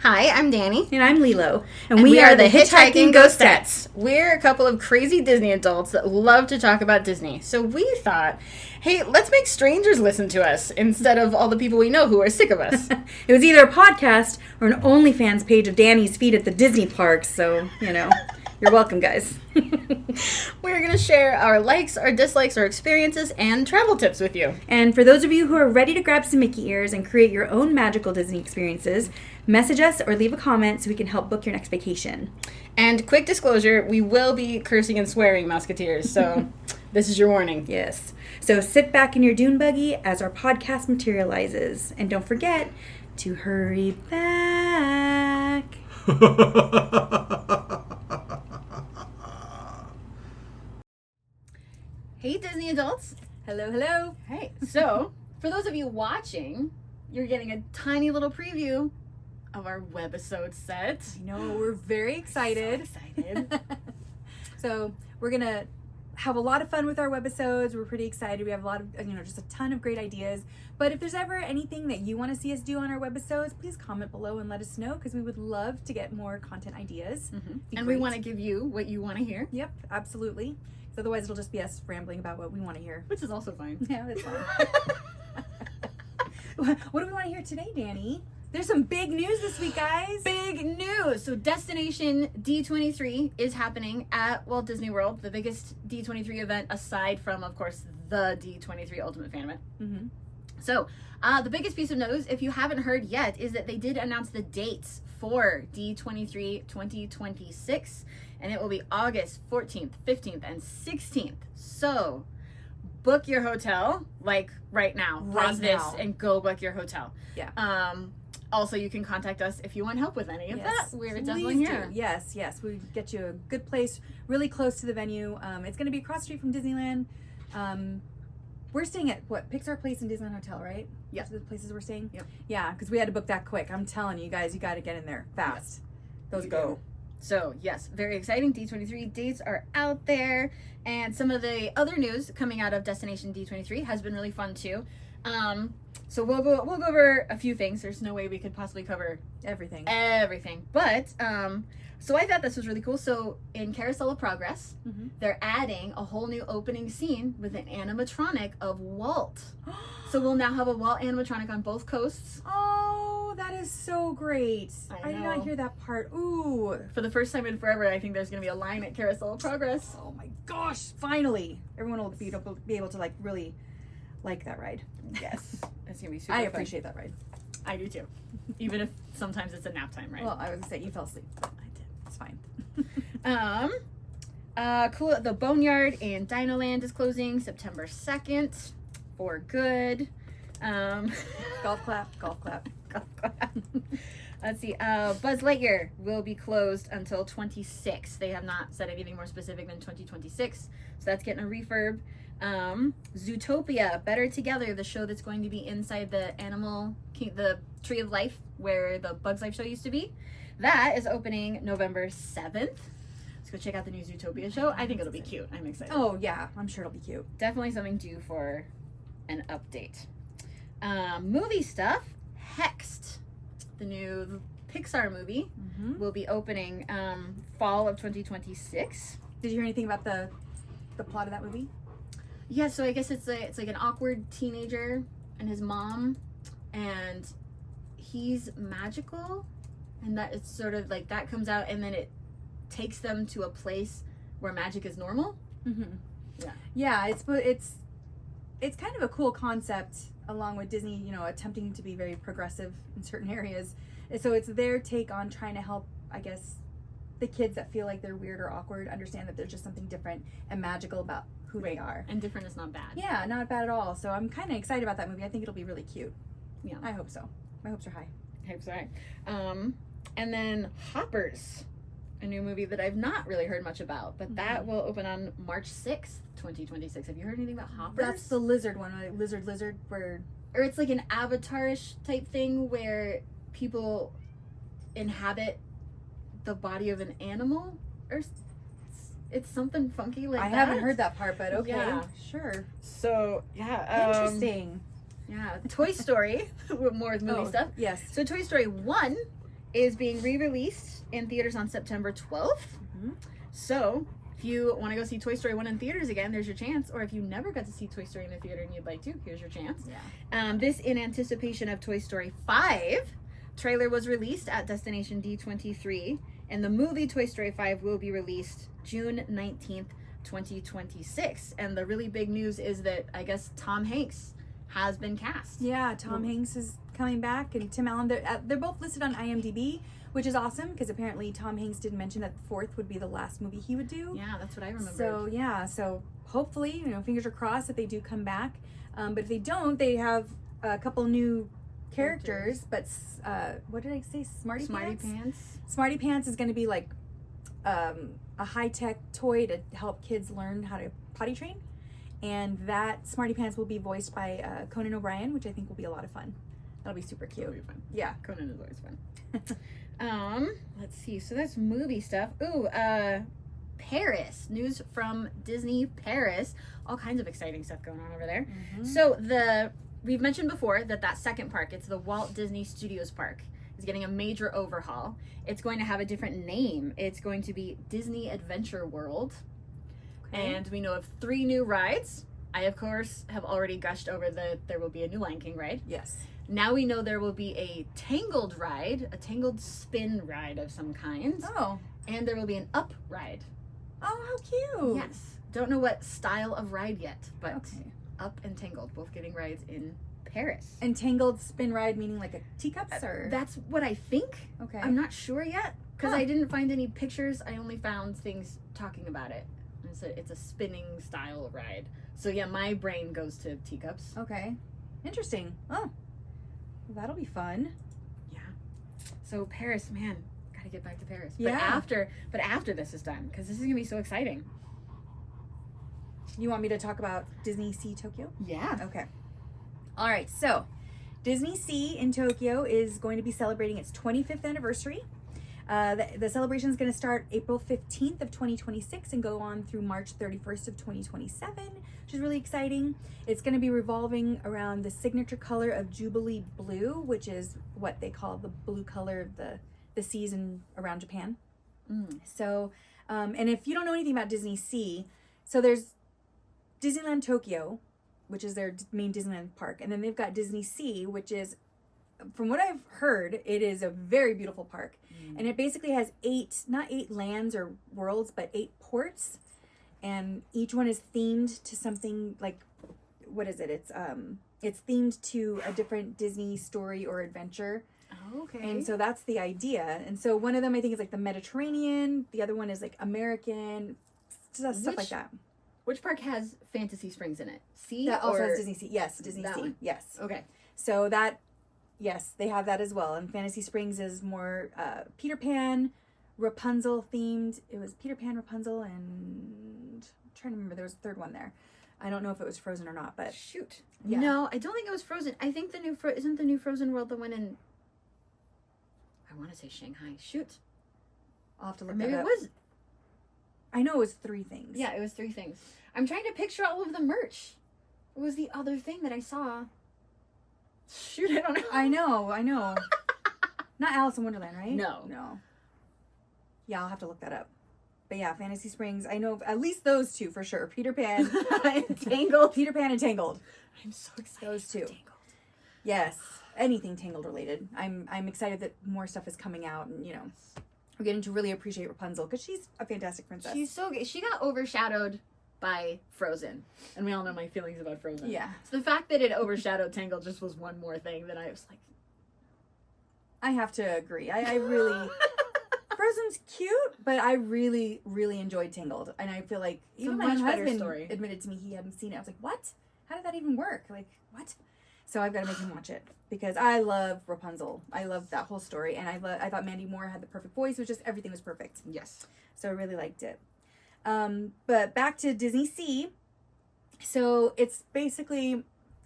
Hi, I'm Danny. And I'm Lilo. And we are the Hitchhiking Ghostettes. We're a couple of crazy Disney adults that love to talk about Disney. So we thought, hey, let's make strangers listen to us instead of all the people we know who are sick of us. It was either a podcast or an OnlyFans page of Danny's feet at the Disney parks. So, you're welcome, guys. We're going to share our likes, our dislikes, our experiences, and travel tips with you. And for those of you who are ready to grab some Mickey ears and create your own magical Disney experiences, message us or leave a comment so we can help book your next vacation. And quick disclosure, we will be cursing and swearing, Musketeers, so this is your warning. Yes. So sit back in your dune buggy as our podcast materializes. And don't forget to hurry back. Hey, Disney adults. Hello, hello. Hey, so for those of you watching, you're getting a tiny little preview of our webisode set. I know, we're very excited. So excited. So we're going to have a lot of fun with our webisodes. We're pretty excited. We have a lot of, just a ton of great ideas. But if there's ever anything that you want to see us do on our webisodes, please comment below and let us know, because we would love to get more content ideas. Mm-hmm. And we want to give you what you want to hear. Yep, absolutely. So otherwise it'll just be us rambling about what we want to hear. Which is also fine. Yeah, that's fine. What do we want to hear today, Danny? There's some big news this week, guys. Big news! So Destination D23 is happening at Walt Disney World, the biggest D23 event aside from, of course, the D23 Ultimate Fan Event. Mm-hmm. So the biggest piece of news, if you haven't heard yet, is that they did announce the dates for D23 2026, and it will be August 14th, 15th, and 16th. So book your hotel, like right now. Pause this and go book your hotel. Yeah. Also, you can contact us if you want help with any of that. We're definitely here. Yes. We get you a good place, really close to the venue. It's going to be across the street from Disneyland. We're staying at, Pixar Place and Disneyland Hotel, right? Yeah. Those are the places we're staying? Yep. Yeah, because we had to book that quick. I'm telling you guys, you got to get in there fast. Those go. So, yes, very exciting. D23 dates are out there. And some of the other news coming out of Destination D23 has been really fun, too. So we'll go over a few things. There's no way we could possibly cover everything. But so I thought this was really cool. So in Carousel of Progress, mm-hmm. they're adding a whole new opening scene with an animatronic of Walt. So we'll now have a Walt animatronic on both coasts. Oh, that is so great. I did not hear that part. Ooh. For the first time in forever, I think there's going to be a line at Carousel of Progress. Oh my gosh, finally. Everyone will be able to really like that ride. Yes. It's going to be super I fun. appreciate that ride. I do too. Even if sometimes it's a nap time ride. Well, I was going to say you fell asleep. I did. It's fine. Cool. The Boneyard in Dinoland is closing September 2nd for good. Golf clap. Golf clap. Let's see. Buzz Lightyear will be closed until 26. They have not said anything more specific than 2026. So that's getting a refurb. Zootopia, Better Together, the show that's going to be inside the the Tree of Life, where the Bugs Life show used to be. That is opening November 7th. Let's go check out the new Zootopia show. I think it'll be cute. I'm excited. Oh, yeah. I'm sure it'll be cute. Definitely something due for an update. Movie stuff. Hexed, the new Pixar movie, mm-hmm. will be opening fall of 2026. Did you hear anything about the plot of that movie? Yeah, so I guess it's like an awkward teenager and his mom, and he's magical, and that it's sort of like that comes out, and then it takes them to a place where magic is normal. Mm-hmm. Yeah, it's kind of a cool concept, along with Disney, attempting to be very progressive in certain areas. So it's their take on trying to help, I guess, the kids that feel like they're weird or awkward understand that there's just something different and magical about who they are. And different is not bad. Yeah, not bad at all. So I'm kind of excited about that movie. I think it'll be really cute. Yeah. I hope so. My hopes are high. Hopes are high. And then Hoppers, a new movie that I've not really heard much about, but that will open on March 6th, 2026. Have you heard anything about Hoppers? That's the lizard one, like lizard, where... Or it's like an Avatar-ish type thing where people inhabit the body of an animal, or it's something funky like that. I haven't heard that part, but okay, yeah. Sure. So yeah, interesting. Yeah, Toy Story, more movie stuff. Yes. So Toy Story 1 is being re-released in theaters on September 12th. So if you want to go see Toy Story 1 in theaters again, there's your chance. Or if you never got to see Toy Story in the theater and you'd like to, here's your chance. This in anticipation of Toy Story 5. Trailer was released at Destination D23, and the movie Toy Story 5 will be released June 19th, 2026. And the really big news is that I guess Tom Hanks has been cast. Yeah, Tom Hanks is coming back, and Tim Allen. They're both listed on IMDb, which is awesome because apparently Tom Hanks did mention that the 4th would be the last movie he would do. Yeah, that's what I remember. So yeah, so hopefully, you know, fingers are crossed that they do come back. But if they don't, they have a couple new characters. But what did I say? Smarty Pants. Smarty Pants is going to be like a high-tech toy to help kids learn how to potty train. And that Smarty Pants will be voiced by Conan O'Brien, which I think will be a lot of fun. That'll be super cute. That'll be fun. Yeah. Conan is always fun. Let's see. So that's movie stuff. Ooh, Paris. News from Disney Paris. All kinds of exciting stuff going on over there. So we've mentioned before that second park, it's the Walt Disney Studios Park, is getting a major overhaul. It's going to have a different name. It's going to be Disney Adventure World. And we know of 3 new rides. I, of course, have already gushed over there will be a new Lion King ride. Yes. Now we know there will be a Tangled ride, a Tangled spin ride of some kind. Oh. And there will be an Up ride. Oh, how cute. Yes. Don't know what style of ride yet, but Up and Tangled, both getting rides in Paris. And Tangled spin ride meaning like a teacups or? That's what I think. Okay. I'm not sure yet because I didn't find any pictures. I only found things talking about it. It's a spinning style ride. So yeah, my brain goes to teacups. Okay. Interesting. Oh. Well, that'll be fun. Yeah. So Paris, man, gotta get back to Paris. Yeah. But after this is done, because this is gonna be so exciting. You want me to talk about Disney Sea Tokyo? Yeah. Okay. All right. So Disney Sea in Tokyo is going to be celebrating its 25th anniversary. The celebration is going to start April 15th of 2026 and go on through March 31st of 2027, which is really exciting. It's going to be revolving around the signature color of Jubilee Blue, which is what they call the blue color of the seas around Japan. So, and if you don't know anything about Disney Sea, so there's Disneyland Tokyo, which is their main Disneyland park, and then they've got Disney Sea, which is, from what I've heard, it is a very beautiful park. And it basically has not 8 lands or worlds, but 8 ports. And each one is themed to something like, what is it? It's themed to a different Disney story or adventure. Oh, okay. And so that's the idea. And so one of them I think is like the Mediterranean. The other one is like American, stuff like that. Which park has Fantasy Springs in it? Sea? That also has Disney Sea. Yes, Disney Sea. One. Yes. Okay. So that, yes, they have that as well. And Fantasy Springs is more Peter Pan, Rapunzel themed. It was Peter Pan, Rapunzel, and I'm trying to remember. There was a third one there. I don't know if it was Frozen or not, but shoot. Yeah. No, I don't think it was Frozen. I think isn't the new Frozen world the one in, I want to say Shanghai. Shoot. I'll have to look Maybe that up. it was. I know it was 3 things. Yeah, it was 3 things. I'm trying to picture all of the merch. What was the other thing that I saw? Shoot, I don't know. I know. Not Alice in Wonderland, right? No. Yeah, I'll have to look that up. But yeah, Fantasy Springs, I know at least those 2 for sure. Peter Pan and Tangled. Peter Pan and Tangled. I'm so excited. Those 2. Tangled. Yes, anything Tangled related. I'm excited that more stuff is coming out, and we're getting to really appreciate Rapunzel because she's a fantastic princess. She's so good. She got overshadowed by Frozen, and we all know my feelings about Frozen. Yeah. So the fact that it overshadowed Tangled just was one more thing that I was like, I have to agree. I really Frozen's cute, but I really, really enjoyed Tangled, and I feel like even my husband admitted to me he hadn't seen it. I was like, what? How did that even work? Like, what? So I've got to make him watch it because I love Rapunzel. I love that whole story, and I thought Mandy Moore had the perfect voice. It was just everything was perfect. yes. So I really liked it. But back to Disney Sea. So it's basically,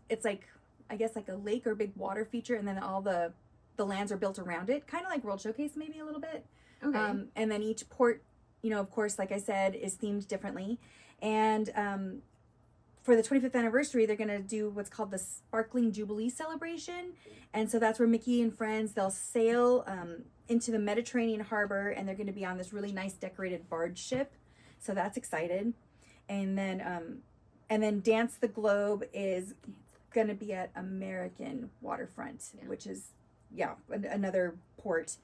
it's like, I guess like a lake or big water feature, and then all the lands are built around it, kind of like World Showcase maybe a little bit. Okay. And then each port, of course, like I said, is themed differently. And for the 25th anniversary, they're going to do what's called the Sparkling Jubilee Celebration. And so that's where Mickey and friends, they'll sail into the Mediterranean harbor, and they're going to be on this really nice decorated barge ship. So that's excited. And then Dance the Globe is going to be at American Waterfront, which is, another port.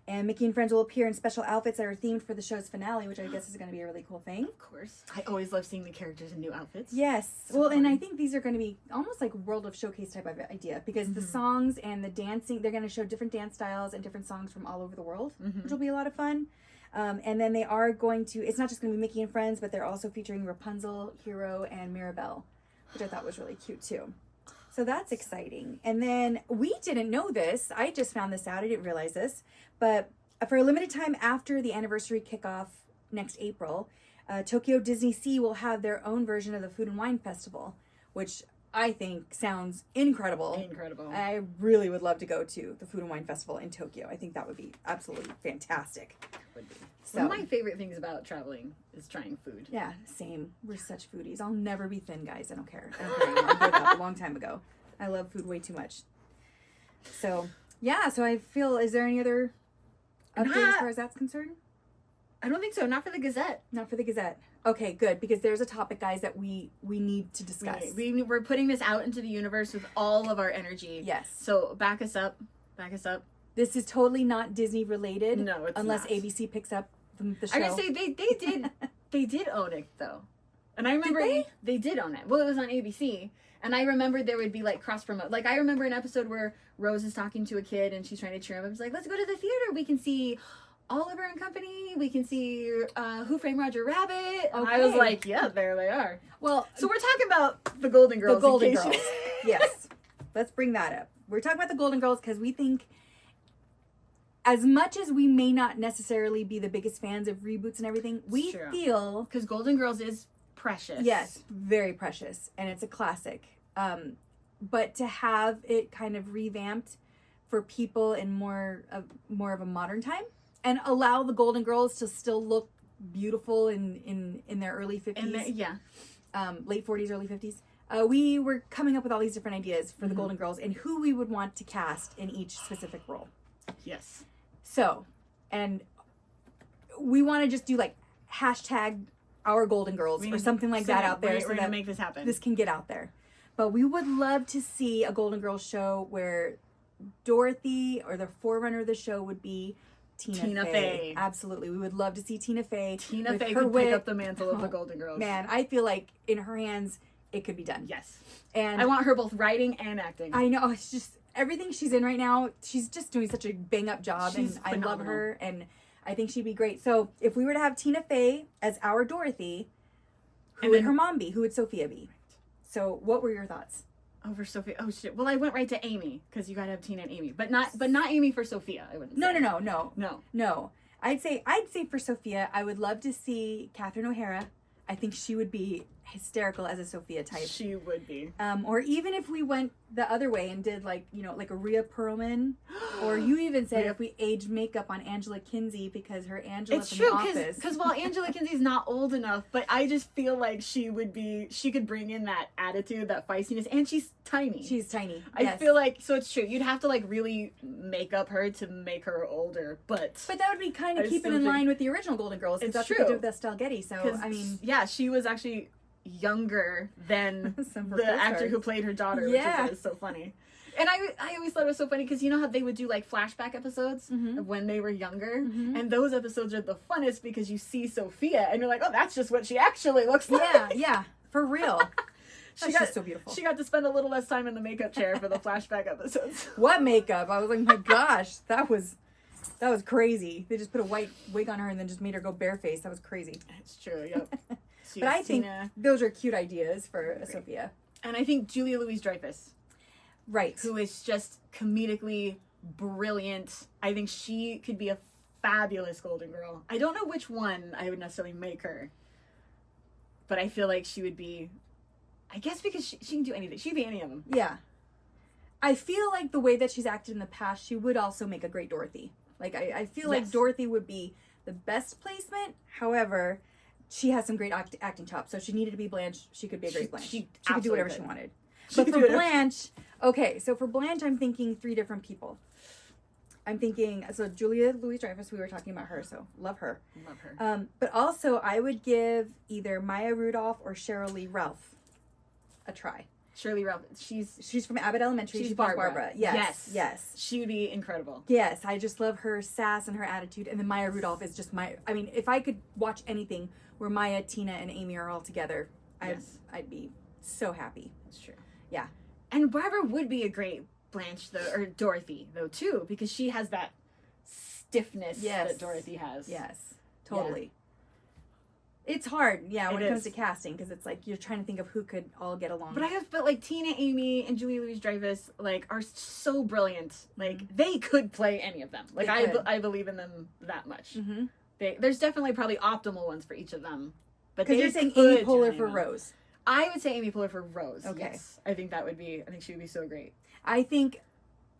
And Mickey and friends will appear in special outfits that are themed for the show's finale, which I guess is going to be a really cool thing. Of course. I always love seeing the characters in new outfits. Yes. So well, fun. and I think these are going to be almost like World of Showcase type of idea, because the songs and the dancing, they're going to show different dance styles and different songs from all over the world, which will be a lot of fun. And then they are going to, it's not just going to be Mickey and friends, but they're also featuring Rapunzel, Hero, and Mirabelle, which I thought was really cute too. So that's exciting. And then we didn't know this. I just found this out. I didn't realize this. But for a limited time after the anniversary kickoff next April, Tokyo Disney Sea will have their own version of the Food and Wine Festival, which I think sounds incredible. Incredible. I really would love to go to the Food and Wine Festival in Tokyo. I think that would be absolutely fantastic. Would be. So, one of my favorite things about traveling is trying food. Yeah, same. We're such foodies. I'll never be thin, guys. I don't care. I don't care anymore. I gave up a long time ago. I love food way too much. So, yeah. So I feel, is there any other update as far as that's concerned? I don't think so. Not for the Gazette. Not for the Gazette. Okay, good. Because there's a topic, guys, that we need to discuss. We're putting this out into the universe with all of our energy. Yes. So back us up. Back us up. This is totally not Disney related. No, it's unless not. ABC picks up the show. I gotta say they did own it though, and I remember they did own it. Well, it was on ABC, and I remember there would be like cross promote. Like I remember an episode where Rose is talking to a kid and she's trying to cheer him up. She's like, "Let's go to the theater. We can see Oliver and Company. We can see Who Framed Roger Rabbit." And I was like, "Yeah, there they are." Well, so we're talking about the Golden Girls. The Golden Girls. Yes, let's bring that up. We're talking about the Golden Girls because we think, as much as we may not necessarily be the biggest fans of reboots and everything, we feel... Because Golden Girls is precious. Yes, very precious. And it's a classic. But to have it kind of revamped for people in more of a modern time, and allow the Golden Girls to still look beautiful in their early 50s. Late 40s, early 50s. We were coming up with all these different ideas for the Golden Girls and who we would want to cast in each specific role. Yes. So, and we want to just do like hashtag our Golden Girls or something like that out there. We're going to make this happen. This can get out there. But we would love to see a Golden Girls show where Dorothy, or the forerunner of the show, would be Tina Fey. Absolutely. We would love to see Tina Fey. Tina Fey could pick up the mantle of the Golden Girls. Man, I feel like in her hands, it could be done. Yes. And I want her both writing and acting. I know. It's just... everything she's in right now, she's just doing such a bang-up job, she's and phenomenal. I love her, and I think she'd be great. So if we were to have Tina Fey as our Dorothy, who would her mom be? Who would Sophia be? So what were your thoughts? Over Sophia. Oh shit. Well, I went right to Amy because you gotta have Tina and Amy, but not Amy for Sophia. I wouldn't. No. I'd say for Sophia, I would love to see Catherine O'Hara. I think she would be hysterical as a Sophia type. She would be. Or even if we went the other way and did like a Rhea Perlman, or you even said if we aged makeup on Angela Kinsey, because her Angela from The Office. Because while Angela Kinsey's not old enough, but I just feel like she could bring in that attitude, that feistiness, and she's tiny. She's tiny. I feel like, so it's true. You'd have to like really make up her to make her older, but that would be kind of keeping in line with the original Golden Girls, because that's true. what they did with Estelle Getty. So I mean, yeah, she was actually younger than the actor who played her daughter, which is so funny. And I always thought it was so funny because you know how they would do like flashback episodes of when they were younger, and those episodes are the funnest because you see Sophia and you're like, oh, that's just what she actually looks like. Yeah, for real. She's just so beautiful. She got to spend a little less time in the makeup chair for the flashback episodes. What makeup? I was like, my gosh, that was crazy. They just put a white wig on her and then just made her go barefaced. That was crazy. It's true. Yep. But I think those are cute ideas for Sophia. And I think Julia Louis-Dreyfus, right, who is just comedically brilliant. I think she could be a fabulous Golden Girl. I don't know which one I would necessarily make her, but I feel like she would be, I guess because she can do anything. She'd be any of them. Yeah. I feel like the way that she's acted in the past, she would also make a great Dorothy. Like, I feel like Dorothy would be the best placement. However, she has some great acting chops. So if she needed to be Blanche, she could be a great Blanche. She could do whatever she wanted. But for Blanche, so for Blanche, I'm thinking 3 different people. I'm thinking, so Julia Louis-Dreyfus, we were talking about her, so love her. Love her. But also, I would give either Maya Rudolph or Cheryl Lee Ralph a try. Shirley Ralph, she's from Abbott Elementary. She's Barbara. Yes. She would be incredible. Yes, I just love her sass and her attitude. And then Maya Rudolph is just I mean, if I could watch anything where Maya, Tina, and Amy are all together, I'd be so happy. That's true. Yeah. And Barbara would be a great Blanche, though, or Dorothy, though, too, because she has that stiffness that Dorothy has. Yes, totally. Yeah. It's hard, when it comes to casting, because it's like you're trying to think of who could all get along. But like Tina, Amy, and Julia Louis-Dreyfus like are so brilliant. Like they could play any of them. Like I believe in them that much. Mm-hmm. There's definitely probably optimal ones for each of them. But because you're saying Amy Poehler for Rose. I would say Amy Poehler for Rose. Okay. Yes. I think she would be so great. I think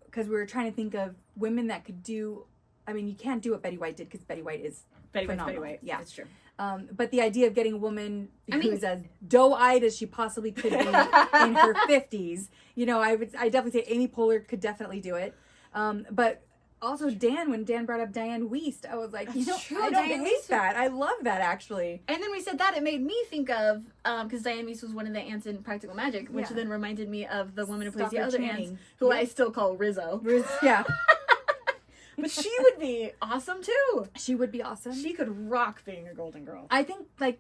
because we were trying to think of women that could do. I mean, you can't do what Betty White did because Betty White is phenomenal. Betty White. Yeah, it's true. But the idea of getting a woman who's as doe-eyed as she possibly could be in her 50s, I definitely say Amy Poehler could definitely do it. But also when Dan brought up Diane Wiest, I was like, true. I don't hate that. I love that, actually. And then we said that, it made me think of, because Diane Wiest was one of the aunts in Practical Magic, which then reminded me of the woman who plays the other aunts, who I still call Rizzo. Yeah. But she would be awesome too. She would be awesome. She could rock being a Golden Girl. I think like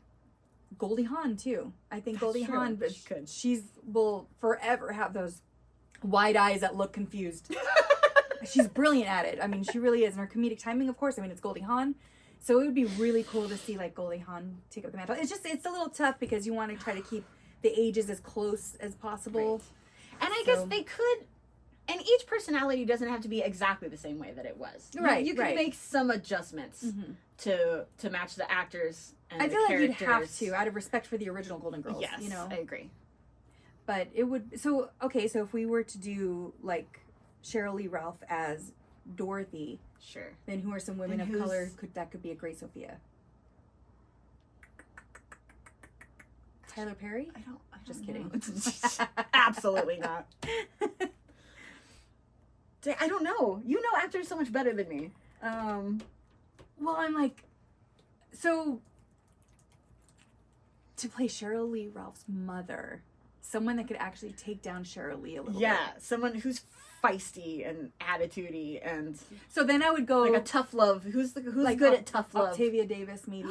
Goldie Hawn too. I think Goldie Hawn, but she will forever have those wide eyes that look confused. She's brilliant at it. I mean, she really is. And her comedic timing, of course. I mean, it's Goldie Hawn. So it would be really cool to see like Goldie Hawn take up the mantle. It's a little tough because you want to try to keep the ages as close as possible. Right. And I guess they could. And each personality doesn't have to be exactly the same way that it was. Right. You can make some adjustments to match the actors and I feel like characters. you'd have to, out of respect for the original Golden Girls. Yes, I agree. But it would... So if we were to do, like, Cheryl Lee Ralph as Dorothy... Sure. Then who are some women of color that could be a great Sophia? Tyler Perry? I don't Just kidding. Absolutely not. I don't know. You know actors so much better than me. Well, I'm like, so to play Cheryl Lee Ralph's mother, someone that could actually take down Cheryl Lee a little bit. Yeah, someone who's feisty and attitudey and. So then I would go like a tough love. Who's like good at tough love? Octavia Davis, maybe.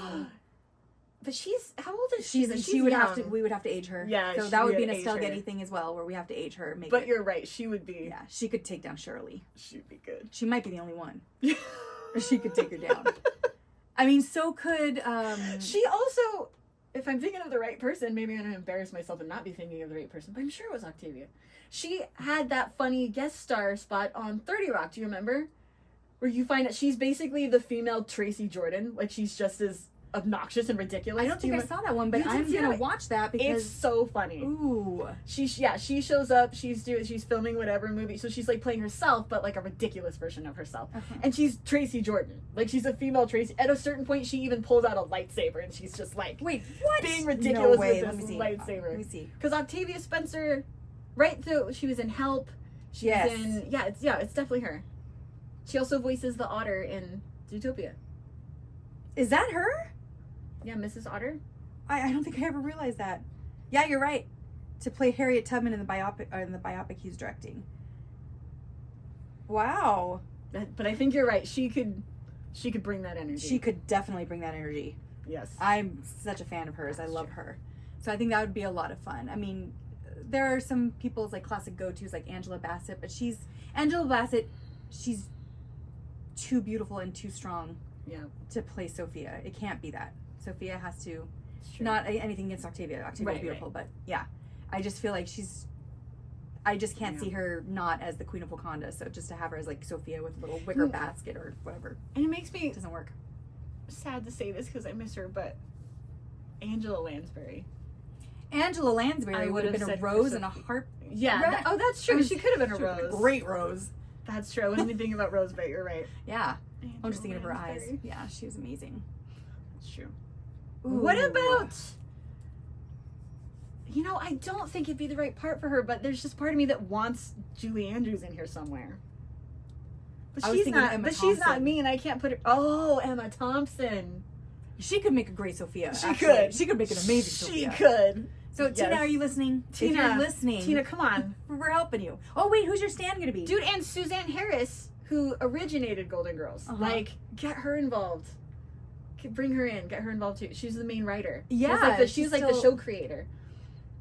But how old is she? We would have to age her. Yeah, so that would be an Estelle Getty thing as well, where we have to age her. But you're right. She would be. Yeah, she could take down Shirley. She'd be good. She might be the only one. She could take her down. I mean, so could. She also, if I'm thinking of the right person, maybe I'm gonna embarrass myself and not be thinking of the right person. But I'm sure it was Octavia. She had that funny guest star spot on 30 Rock. Do you remember? Where you find out she's basically the female Tracy Jordan. Like she's just as obnoxious and ridiculous. I don't think I saw that one, but I'm gonna watch that because it's so funny. Ooh. She shows up, she's filming whatever movie, so she's like playing herself, but like a ridiculous version of herself. Okay. And she's Tracy Jordan. Like she's a female Tracy. At a certain point she even pulls out a lightsaber and she's just like, wait, what? Being ridiculous no way. with this lightsaber. Let me see. Because Octavia Spencer, right through, she was in Help. She was in it's definitely her. She also voices the otter in Zootopia. Is that her? Yeah, Mrs. Otter. I don't think I ever realized that. Yeah, you're right. To play Harriet Tubman in the biopic he's directing. Wow. But I think you're right. She could bring that energy. She could definitely bring that energy. Yes. I'm such a fan of hers. I love her. So I think that would be a lot of fun. I mean, there are some people's like classic go-tos like Angela Bassett, but she's too beautiful and too strong to play Sophia. It can't be that. Sophia has to, not anything against Octavia. Octavia's beautiful, but yeah. I just feel like I just can't see her not as the Queen of Wakanda, so just to have her as like Sophia with a little wicker basket or whatever. And it makes me... It doesn't work. Sad to say this because I miss her, but Angela Lansbury. Angela Lansbury would have been a rose and a harp. Yeah. That's true. She could have been a rose. Great rose. That's true. I wasn't thinking about Rose, but you're right. Yeah. Angela I'm just thinking of her Lansbury. eyes. Yeah, she was amazing. That's true. What Ooh. about, you know, I don't think it'd be the right part for her, but there's just part of me that wants Julie Andrews in here somewhere. But I was she's thinking not. Emma But she's not Thompson. me, and I can't put her. Oh, Emma Thompson. She could make a great Sophia. She actually. could. She could make an amazing She Sophia. could. So Yes. Tina, are you listening? Tina, if you're listening, Tina, come on, we're helping you. Oh wait, who's your stand gonna be? dude. And Suzanne Harris, who originated Golden Girls, like, get her involved. Bring her in. Get her involved too. She's the main writer. Yeah, she's like the show creator.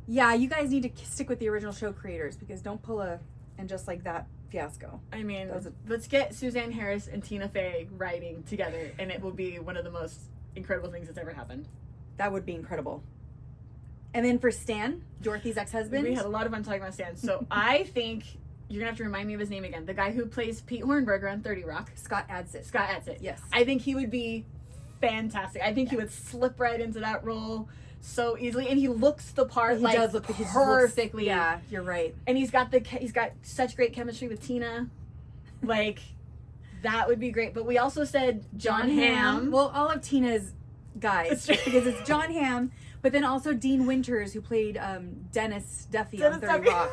Yeah, you guys need to stick with the original show creators because don't pull a and just like that fiasco. I mean, That was let's get Suzanne Harris and Tina Fey writing together, and it will be one of the most incredible things that's ever happened. That would be incredible. And then for Stan, Dorothy's ex-husband. We had a lot of fun talking about Stan. So I think you're gonna have to remind me of his name again. The guy who plays Pete Hornberger on 30 Rock. Scott Adsit. Scott Adsit. Yes. I think he would be fantastic. I think he would slip right into that role so easily, and he looks the part. He like, does look he just perfectly. Looks, yeah, you're right. And he's got such great chemistry with Tina. Like, that would be great. But we also said John Hamm. Well, all of Tina's guys because it's John Hamm, but then also Dean Winters, who played Dennis Duffy on 30 Rock,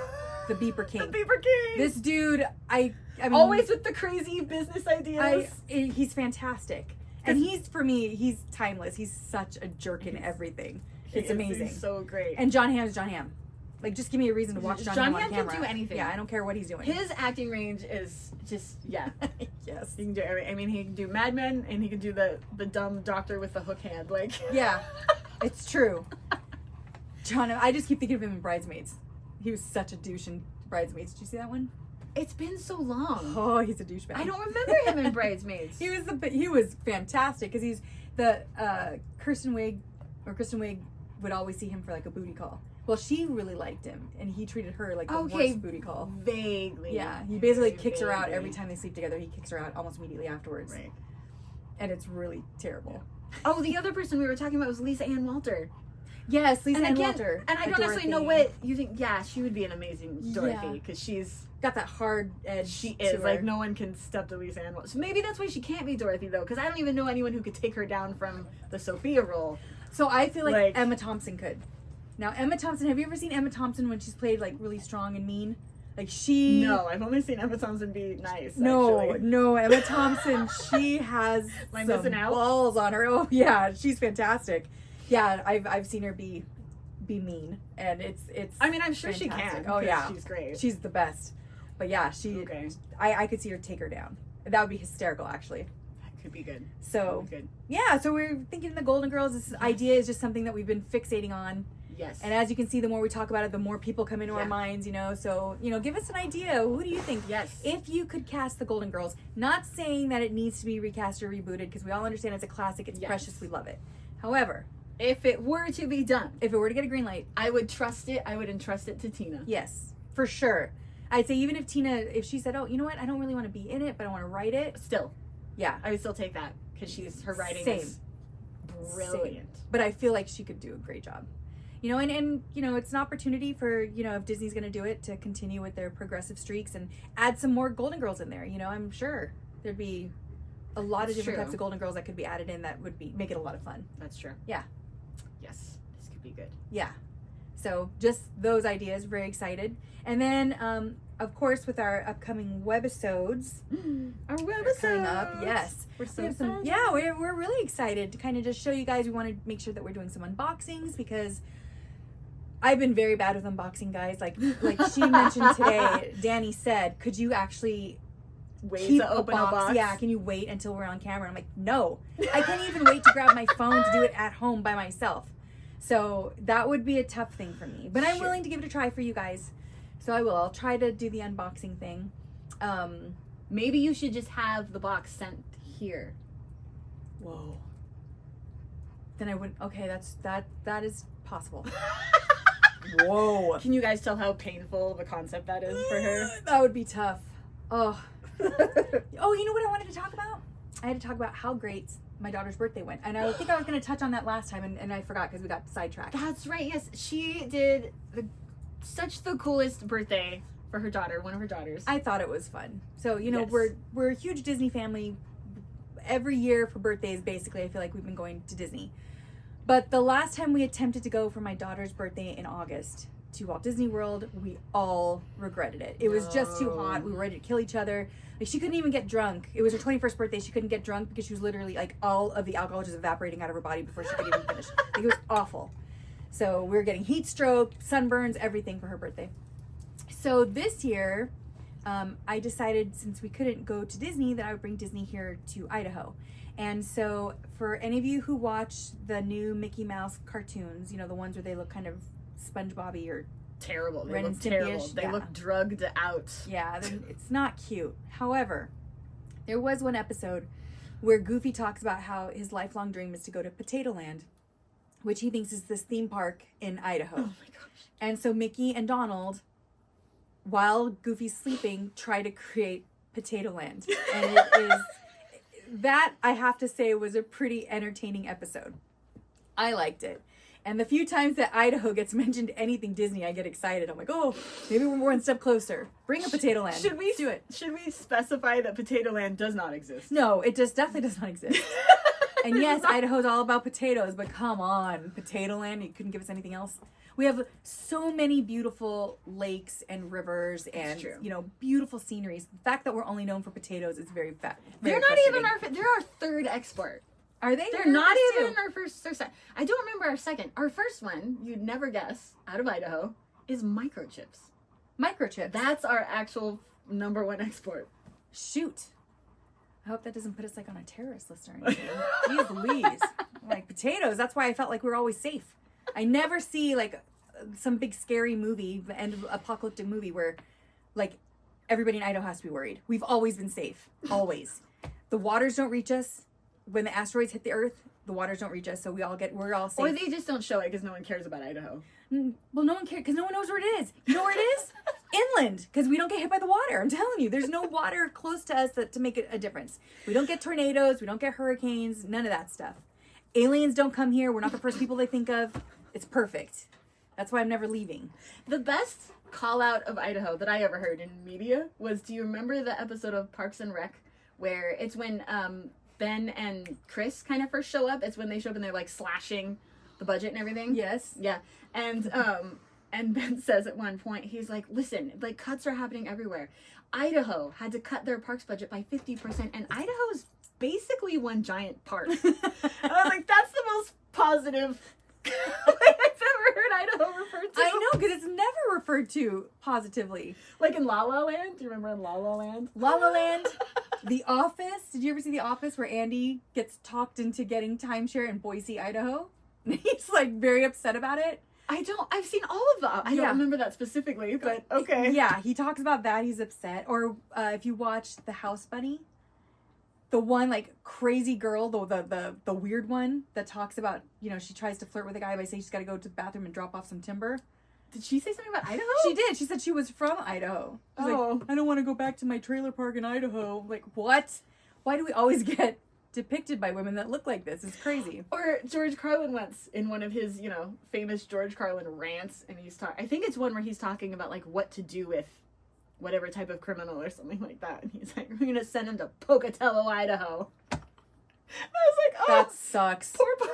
the Beeper King. The Beeper King. This dude, I mean, always with the crazy business ideas. He's fantastic. And for me, he's timeless. He's such a jerk in everything. It's amazing. He's so great. And John Hamm is John Hamm. Like, just give me a reason to watch John Hamm on camera. can do anything. Yeah, I don't care what he's doing. His acting range is just, yeah. Yes. He can do everything. I mean, he can do Mad Men, and he can do the dumb doctor with the hook hand. Like, Yeah, it's true. John, I just keep thinking of him in Bridesmaids. He was such a douche in Bridesmaids. Did you see that one? it's been so long. Oh, he's a douchebag. I don't remember him in Bridesmaids. He was fantastic because he's the Kristen Wiig would always see him for like a booty call. Well, she really liked him, and he treated her like the worst booty call. Vaguely. Yeah, he basically kicks her out every time they sleep together. He kicks her out almost immediately afterwards. Right. And it's really terrible. Oh, the other person we were talking about was Lisa Ann Walter. Yes, Lisa And Ann again, Walter. and I don't necessarily know what you think. Yeah, she would be an amazing Dorothy Yeah. because she's got that hard edge. she to is her. like no one can step to Lisa Ann Walter. So maybe that's why she can't be Dorothy though, because I don't even know anyone who could take her down from the Sophia role. So I feel like Emma Thompson could. Now Emma Thompson, have you ever seen Emma Thompson when she's played like really strong and mean? Like she. No, I've only seen Emma Thompson be nice. No, actually. no, Emma Thompson. She has Am I some missing out? balls on her. Oh yeah, she's fantastic. Yeah, I've seen her be mean, and it's. I mean, I'm sure fantastic. she can. Oh yeah, she's great. She's the best. But yeah, Okay. I could see her take her down. That would be hysterical, actually. That could be good. So Good. yeah, so we're thinking the Golden Girls. This idea is just something that we've been fixating on. Yes. And as you can see, the more we talk about it, the more people come into our Yeah. minds, you know. So, you know, give us an idea. Who do you think? Yes. If you could cast the Golden Girls, not saying that it needs to be recast or rebooted, because we all understand it's a classic, it's Yes. precious, we love it. However, if it were to be done, if it were to get a green light, I would trust it. I would entrust it to Tina. yes, for sure. I'd say even if Tina, if she said, oh, you know what, I don't really want to be in it, but I want to write it. Still, Yeah. I would still take that because her writing Same. is brilliant. Same. But I feel like she could do a great job. You know, and you know, it's an opportunity for, you know, if Disney's going to do it, to continue with their progressive streaks and add some more Golden Girls in there. You know, I'm sure there'd be a lot of different types of Golden Girls that could be added in that would make it a lot of fun. That's true. Yeah. Yes, this could be good. Yeah. So just those ideas, very excited. And then, of course, with our upcoming webisodes, Our they're webisodes coming up, yes. We're so We have some, excited. yeah, we're really excited to kind of just show you guys. We want to make sure that we're doing some unboxings because I've been very bad with unboxing, guys. Like she mentioned today, Danny said, could you actually Wait keep to open a box? Yeah, can you wait until we're on camera? I'm like, no. I can't even wait to grab my phone to do it at home by myself. So that would be a tough thing for me. But I'm Sure. willing to give it a try for you guys. So I will. I'll try to do the unboxing thing. Maybe you should just have the box sent here. Whoa. Then I wouldn't. Okay, that is possible. Whoa. Can you guys tell how painful of a concept that is for her? That would be tough. Oh. Oh, you know what I wanted to talk about? I had to talk about how great my daughter's birthday went. And I think I was going to touch on that last time, and I forgot because we got sidetracked. That's right. Yes, she did such the coolest birthday for her daughter, one of her daughters. I thought it was fun. So, you know, Yes. we're a huge Disney family. Every year for birthdays, basically, I feel like we've been going to Disney. But the last time we attempted to go for my daughter's birthday in August to Walt Disney World, we all regretted it. It was just too hot. We were ready to kill each other. Like, she couldn't even get drunk. It was her 21st birthday. She couldn't get drunk because she was literally like all of the alcohol just evaporating out of her body before she could even finish. Like, it was awful. So we were getting heat stroke, sunburns, everything for her birthday. So this year, I decided, since we couldn't go to Disney, that I would bring Disney here to Idaho. And so for any of you who watch the new Mickey Mouse cartoons, you know, the ones where they look kind of SpongeBob-y or terrible. They Ren look and terrible. Stimpy-ish, They yeah. look drugged out. Yeah, it's not cute. However, there was one episode where Goofy talks about how his lifelong dream is to go to Potato Land, which he thinks is this theme park in Idaho. Oh my gosh. And so Mickey and Donald, while Goofy's sleeping, try to create Potato Land. And it is, that I have to say, was a pretty entertaining episode. I liked it. And the few times that Idaho gets mentioned anything Disney, I get excited. I'm like, oh, maybe we're one step closer. Bring a Potato Land. Should we Let's do it? Should we specify that Potato Land does not exist? No, it just definitely does not exist. And yes, Idaho's all about potatoes, but come on, Potato Land, you couldn't give us anything else. We have so many beautiful lakes and rivers and, you know, beautiful sceneries. The fact that we're only known for potatoes is very They're not even they're our third export. Are they? They're not even our first or second. I don't remember our second. Our first one, you'd never guess, out of Idaho, is microchips. Microchips. That's our actual number one export. Shoot. I hope that doesn't put us like on a terrorist list or anything. Jeez Louise. Like potatoes, that's why I felt like we were always safe. I never see like some big scary movie, the end of apocalyptic movie where like everybody in Idaho has to be worried. We've always been safe. Always. The waters don't reach us. When the asteroids hit the earth, the waters don't reach us, so we're all safe. Or they just don't show it because no one cares about Idaho. Well, no one cares because no one knows where it is. You know where it is? Inland, because we don't get hit by the water. I'm telling you, there's no water close to us to make a difference. We don't get tornadoes. We don't get hurricanes. None of that stuff. Aliens don't come here. We're not the first people they think of. It's perfect. That's why I'm never leaving. The best call out of Idaho that I ever heard in media was, do you remember the episode of Parks and Rec where it's when Ben and Chris kind of first show up? It's when they show up and they're like slashing the budget and everything. Yes. Yeah. And Ben says at one point, he's like, listen, like cuts are happening everywhere. Idaho had to cut their parks budget by 50%, and Idaho's basically one giant park. And I was like, that's the most positive I've ever heard Idaho referred to. I know, because it's never referred to positively. Like in La La Land. Do you remember in La La Land? La La Land. The Office. Did you ever see The Office where Andy gets talked into getting timeshare in Boise, Idaho? He's like very upset about it. I've seen all of them. I don't remember that specifically, but okay. Yeah, he talks about that. He's upset. Or if you watch The House Bunny, the one like crazy girl, the weird one that talks about, you know, she tries to flirt with a guy by saying she's got to go to the bathroom and drop off some timber. Did she say something about Idaho? She did. She said she was from Idaho. She's like, I don't want to go back to my trailer park in Idaho. Like, what? Why do we always get depicted by women that look like this? It's crazy. Or George Carlin once in one of his, you know, famous George Carlin rants, and he's talking, I think it's one where he's talking about like what to do with whatever type of criminal or something like that, and he's like, we're gonna send him to Pocatello, Idaho. I was like, oh, that sucks. Poor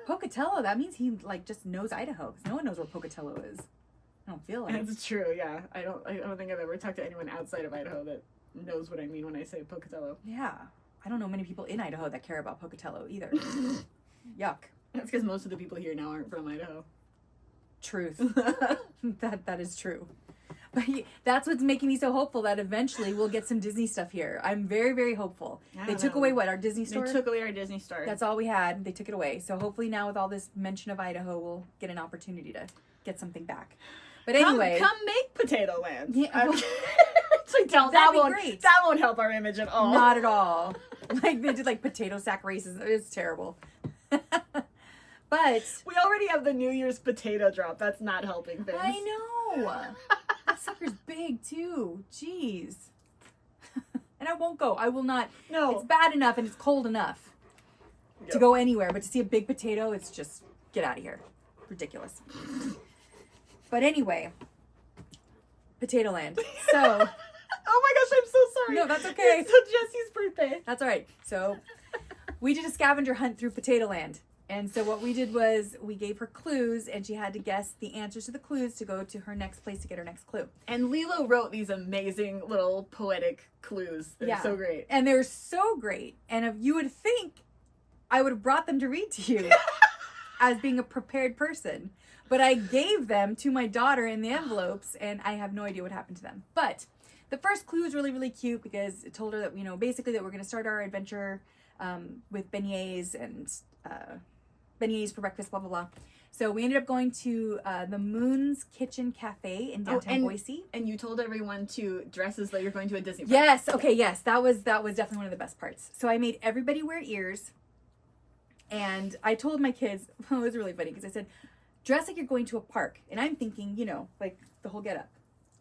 Pocatello, that means he like just knows Idaho, because no one knows where Pocatello is. I don't feel like it's true. Yeah, I don't think I've ever talked to anyone outside of Idaho that knows what I mean when I say Pocatello. Yeah, I don't know many people in Idaho that care about Pocatello either. Yuck. That's because most of the people here now aren't from Idaho. Truth. that is true. But that's what's making me so hopeful that eventually we'll get some Disney stuff here. I'm very, very hopeful. They took away what, our Disney store? They took away our Disney store. That's all we had. They took it away. So hopefully now with all this mention of Idaho, we'll get an opportunity to get something back. But anyway, come make Potato Land. Yeah, well, so that won't help our image at all. Not at all. Like they did like potato sack races. It's terrible. But we already have the New Year's potato drop. That's not helping things. I know. That sucker's big too. Jeez. And I won't go. I will not. No. It's bad enough and it's cold enough to go anywhere. But to see a big potato, it's just, get out of here. Ridiculous. But anyway, Potato Land. So. Oh my gosh, I'm so sorry. No, that's okay. It's Jesse's birthday. That's all right. So we did a scavenger hunt through Potato Land. And so what we did was we gave her clues, and she had to guess the answers to the clues to go to her next place to get her next clue. And Lilo wrote these amazing little poetic clues. They're so great. And they're so great. And if you would think I would have brought them to read to you as being a prepared person. But I gave them to my daughter in the envelopes, and I have no idea what happened to them. But the first clue is really, really cute because it told her that, you know, basically that we're going to start our adventure with beignets and beignets for breakfast, blah, blah, blah. So we ended up going to the Moon's Kitchen Cafe in downtown Boise. And you told everyone to dress as though you're going to a Disney park. Yes. Okay. Yes. That was definitely one of the best parts. So I made everybody wear ears. And I told my kids, it was really funny because I said, dress like you're going to a park. And I'm thinking, you know, like the whole get up.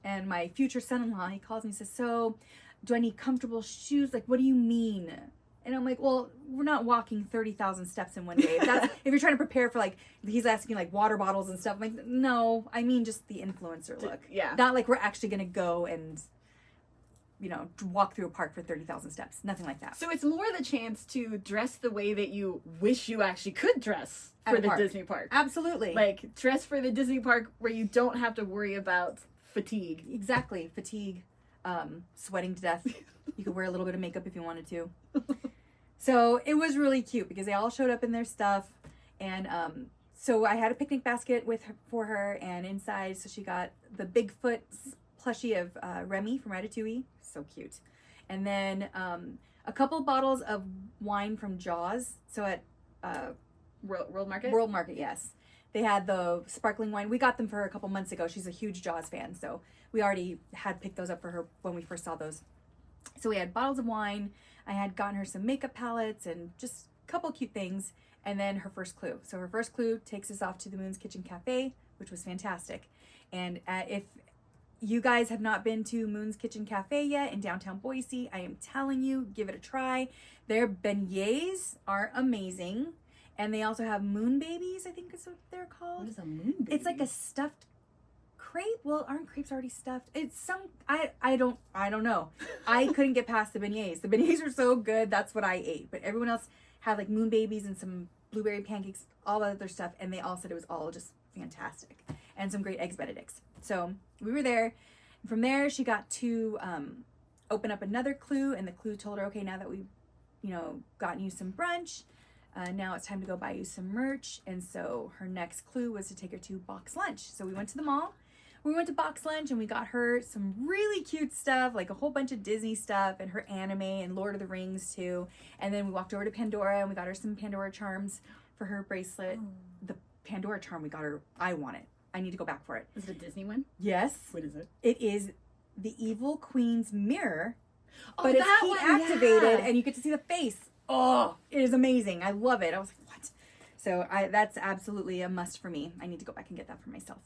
And my future son-in-law, he calls me and says, so do I need comfortable shoes? Like, what do you mean? And I'm like, well, we're not walking 30,000 steps in one day. If you're trying to prepare for, like, he's asking, like, water bottles and stuff. I'm like, no, I mean just the influencer look. Yeah. Not like we're actually going to go and, you know, walk through a park for 30,000 steps. Nothing like that. So it's more the chance to dress the way that you wish you actually could dress for the Disney park. Absolutely. Like, dress for the Disney park where you don't have to worry about fatigue. Exactly. Fatigue. Sweating to death. You could wear a little bit of makeup if you wanted to. So it was really cute because they all showed up in their stuff. And so I had a picnic basket for her, and inside, so she got the Bigfoot plushie of Remy from Ratatouille. So cute. And then a couple bottles of wine from Jaws. So at World Market? World Market, yes. They had the sparkling wine. We got them for her a couple months ago. She's a huge Jaws fan, so we already had picked those up for her when we first saw those. So we had bottles of wine. I had gotten her some makeup palettes and just a couple cute things. And then her first clue. So her first clue takes us off to the Moon's Kitchen Cafe, which was fantastic. And if you guys have not been to Moon's Kitchen Cafe yet in downtown Boise, I am telling you, give it a try. Their beignets are amazing. And they also have moon babies, I think is what they're called. What is a moon baby? It's like a stuffed crepe. Well, aren't crepes already stuffed? It's some, I don't know. I couldn't get past the beignets. The beignets were so good. That's what I ate. But everyone else had like moon babies and some blueberry pancakes, all that other stuff. And they all said it was all just fantastic. And some great eggs benedicts. So we were there. From there, she got to open up another clue. And the clue told her, okay, now that we've, you know, gotten you some brunch, now it's time to go buy you some merch. And so her next clue was to take her to Box Lunch. So we went to the mall. We went to Box Lunch and we got her some really cute stuff, like a whole bunch of Disney stuff and her anime and Lord of the Rings too. And then we walked over to Pandora and we got her some Pandora charms for her bracelet. Oh. The Pandora charm we got her, I want it. I need to go back for it. Is it a Disney one? Yes. What is it? It is the Evil Queen's mirror. Oh, but it's one, activated and you get to see the face. Oh, it is amazing. I love it. I was like, what? So that's absolutely a must for me. I need to go back and get that for myself.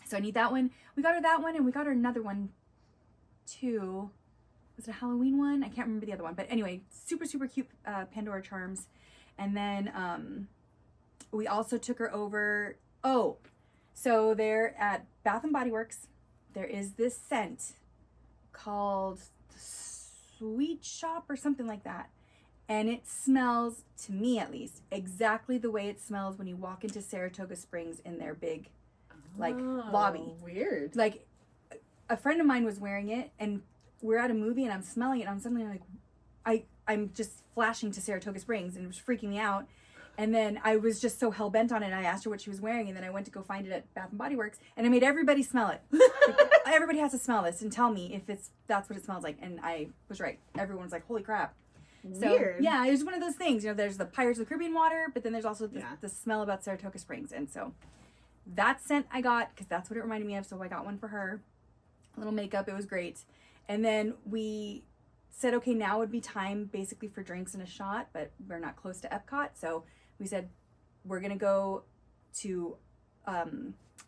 So I need that one. We got her that one and we got her another one too. Was it a Halloween one? I can't remember the other one. But anyway, super, super cute Pandora charms. And then we also took her over. Oh, so there at Bath and Body Works, there is this scent called Sweet Shop or something like that. And it smells, to me at least, exactly the way it smells when you walk into Saratoga Springs in their big, lobby. Weird. Like, a friend of mine was wearing it, and we're at a movie, and I'm smelling it, and I'm suddenly like, I'm just flashing to Saratoga Springs, and it was freaking me out. And then I was just so hell-bent on it, and I asked her what she was wearing, and then I went to go find it at Bath & Body Works, and I made everybody smell it. Like, everybody has to smell this and tell me if that's what it smells like. And I was right. Everyone was like, holy crap. Weird. So, yeah, it was one of those things. You know, there's the Pirates of the Caribbean water, but then there's also the smell about Saratoga Springs. And so that scent I got, because that's what it reminded me of, so I got one for her. A little makeup. It was great. And then we said, okay, now would be time basically for drinks and a shot, but we're not close to Epcot. So we said, we're going to go to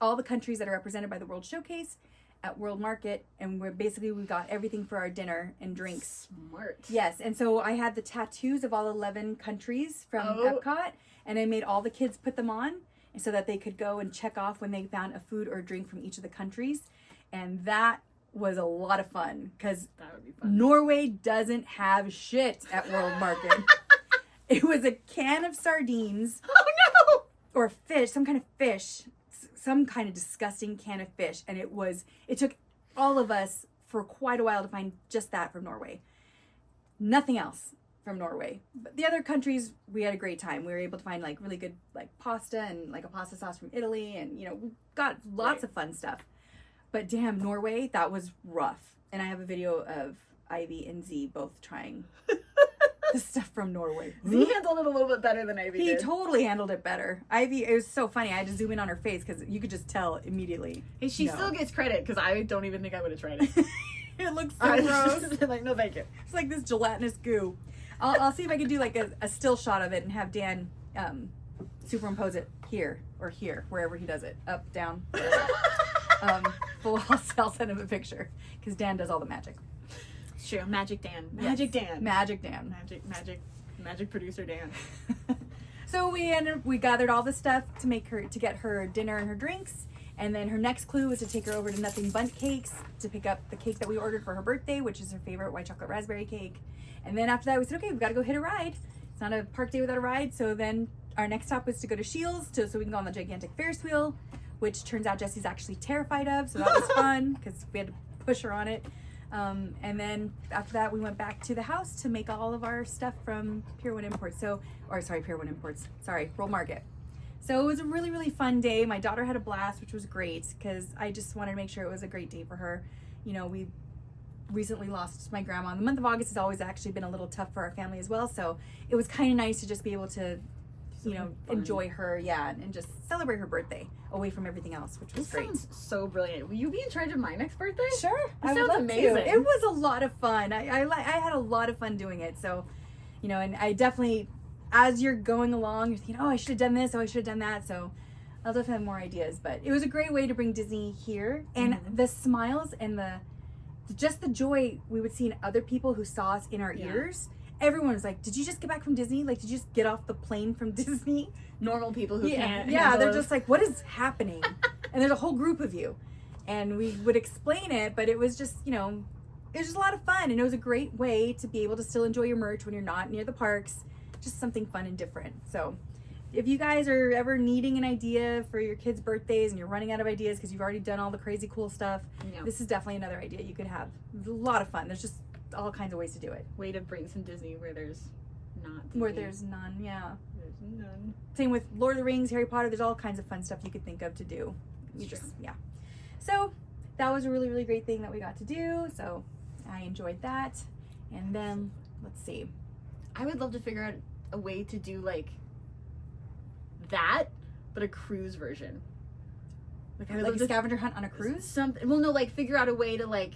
all the countries that are represented by the World Showcase at World Market, and we got everything for our dinner and drinks. Smart. Yes, and so I had the tattoos of all 11 countries from Epcot, and I made all the kids put them on so that they could go and check off when they found a food or a drink from each of the countries, and that was a lot of fun, because Norway doesn't have shit at World Market. It was a can of sardines. Oh or fish, some kind of fish, some kind of disgusting can of fish. And it took all of us for quite a while to find just that from Norway. Nothing else from Norway. But the other countries, we had a great time. We were able to find like really good like pasta and like a pasta sauce from Italy, and you know, we got lots of fun stuff. But damn, Norway, that was rough. And I have a video of Ivy and Z both trying the stuff from Norway. Z handled it a little bit better than Ivy did. He totally handled it better. Ivy, it was so funny. I had to zoom in on her face because you could just tell immediately. Hey, she still gets credit because I don't even think I would have tried it. It looks so gross. Like, no thank you. It's like this gelatinous goo. I'll see if I can do like a still shot of it and have Dan superimpose it here or here, wherever he does it. Up, down, wherever. But I'll send him a picture because Dan does all the magic. It's true. Magic Dan. Magic Dan. Magic producer Dan. So we gathered all the stuff to get her dinner and her drinks. And then her next clue was to take her over to Nothing Bundt Cakes to pick up the cake that we ordered for her birthday, which is her favorite white chocolate raspberry cake. And then after that, we said, okay, we've got to go hit a ride. It's not a park day without a ride. So then our next stop was to go to Shields so we can go on the gigantic Ferris wheel, which turns out Jesse's actually terrified of. So that was fun because we had to push her on it. And then after that, we went back to the house to make all of our stuff from Pier 1 Imports. Roll Market. So it was a really, really fun day. My daughter had a blast, which was great because I just wanted to make sure it was a great day for her. You know, we recently lost my grandma. The month of August has always actually been a little tough for our family as well. So it was kind of nice to just be able to, you know, enjoy her, and just celebrate her birthday away from everything else, which was great. Sounds so brilliant. Will you be in charge of my next birthday? Sure. That sounds amazing. It was a lot of fun. I had a lot of fun doing it. So, you know, and I definitely, as you're going along, you're thinking, oh, I should have done this, oh, I should have done that. So I'll definitely have more ideas. But it was a great way to bring Disney here. And the smiles and just the joy we would see in other people who saw us in our ears. Everyone was like, did you just get back from Disney? Like, did you just get off the plane from Disney? Normal people who can't. Yeah, they're just like, what is happening? And there's a whole group of you. And we would explain it, but it was just, you know, it was just a lot of fun. And it was a great way to be able to still enjoy your merch when you're not near the parks. Just something fun and different. So if you guys are ever needing an idea for your kids' birthdays and you're running out of ideas because you've already done all the crazy cool stuff, this is definitely another idea you could have. It's a lot of fun. There's just all kinds of ways to do it. Way to bring some Disney where there's not Disney. Where there's none, yeah. There's none. Same with Lord of the Rings, Harry Potter. There's all kinds of fun stuff you could think of to do. So that was a really, really great thing that we got to do. So I enjoyed that. And then, let's see. I would love to figure out a way to do like that, but a cruise version. Like a scavenger hunt on a cruise? Figure out a way to like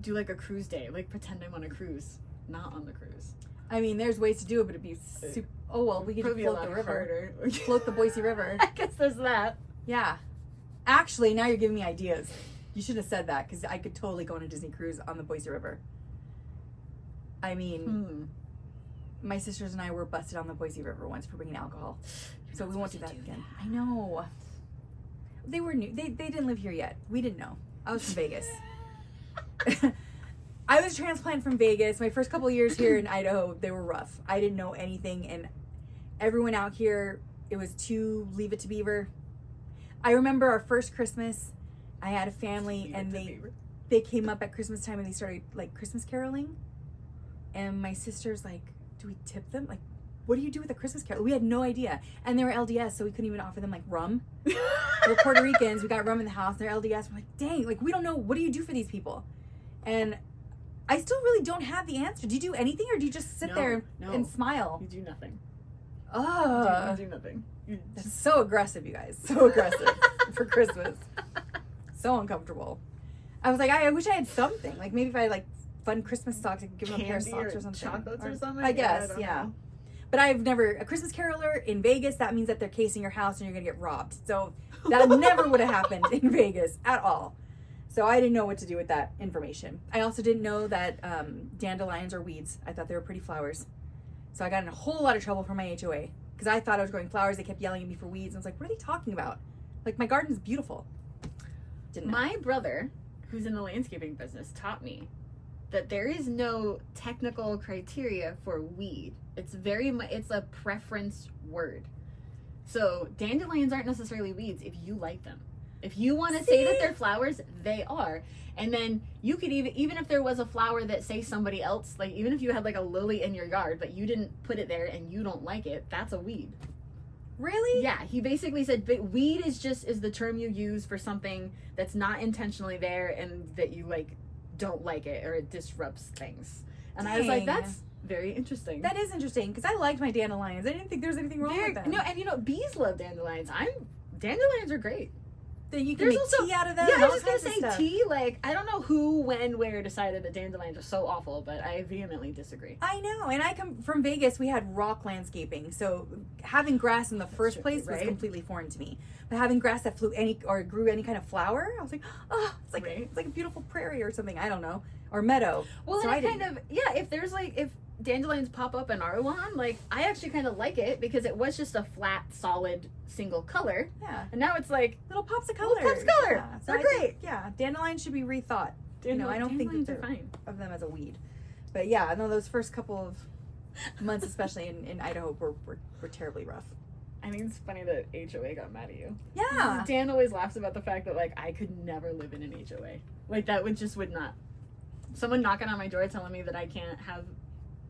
do like a cruise day, like pretend I'm on a cruise, not on the cruise. I mean, there's ways to do it, but it'd be super. Oh well, we could float the river, float the Boise River. I guess there's that. Yeah, actually, now you're giving me ideas. You should have said that because I could totally go on a Disney cruise on the Boise River. I mean, my sisters and I were busted on the Boise River once for bringing alcohol, so we won't do that again. I know. They were new. They didn't live here yet. We didn't know. I was from Vegas. I was transplanted from Vegas. My first couple of years here in Idaho, they were rough. I didn't know anything, and everyone out here, it was too Leave It to Beaver. I remember our first Christmas, I had a family, and they came up at Christmas time, and they started, like, Christmas caroling, and my sister's like, do we tip them? Like, what do you do with a Christmas carol? We had no idea, and they were LDS, so we couldn't even offer them, like, rum. We're Puerto Ricans, we got rum in the house, they're LDS, we're like, dang, like, we don't know, what do you do for these people? And I still really don't have the answer. Do you do anything, or do you just sit there and smile? You do nothing. Oh. You do nothing. That's so aggressive, you guys. So aggressive for Christmas. So uncomfortable. I was like, I wish I had something. Like, maybe if I had, like, fun Christmas socks, I could give them a pair of socks or something. Chocolates or something? I guess, yeah. But I've never, a Christmas caroler in Vegas, that means that they're casing your house and you're going to get robbed. So that never would have happened in Vegas at all. So I didn't know what to do with that information. I also didn't know that dandelions are weeds. I thought they were pretty flowers. So I got in a whole lot of trouble from my HOA because I thought I was growing flowers. They kept yelling at me for weeds. I was like, what are they talking about? Like, my garden's beautiful. Didn't know. My brother, who's in the landscaping business, taught me that there is no technical criteria for weed. It's a preference word. So dandelions aren't necessarily weeds if you like them. If you want to say that they're flowers, they are. And then you could even if there was a flower that, say, somebody else, like even if you had like a lily in your yard, but you didn't put it there and you don't like it, that's a weed. Really? Yeah, he basically said weed is the term you use for something that's not intentionally there and that you like don't like it or it disrupts things. And I was like, that's very interesting. That is interesting because I liked my dandelions. I didn't think there was anything wrong with them. No, and bees love dandelions. Dandelions are great. That you can make tea out of them. Yeah, I was just gonna say tea. Like, I don't know who, when, where decided that dandelions are so awful, but I vehemently disagree. I know, and I come from Vegas. We had rock landscaping, so having grass in the first place was completely foreign to me. But having grass that grew any kind of flower, I was like, oh, it's like a beautiful prairie or something. I don't know, or meadow. Well, so if dandelions pop up in our lawn, like, I actually kind of like it because it was just a flat, solid, single color. Yeah. And now it's like little pops of color. Yeah. So they're great. Dandelions should be rethought. I don't think they're fine of them as a weed. But yeah, I know those first couple of months, especially in Idaho, were terribly rough. I think it's funny that HOA got mad at you. Yeah. Dan always laughs about the fact that, like, I could never live in an HOA. Like, that would not. Someone knocking on my door telling me that I can't have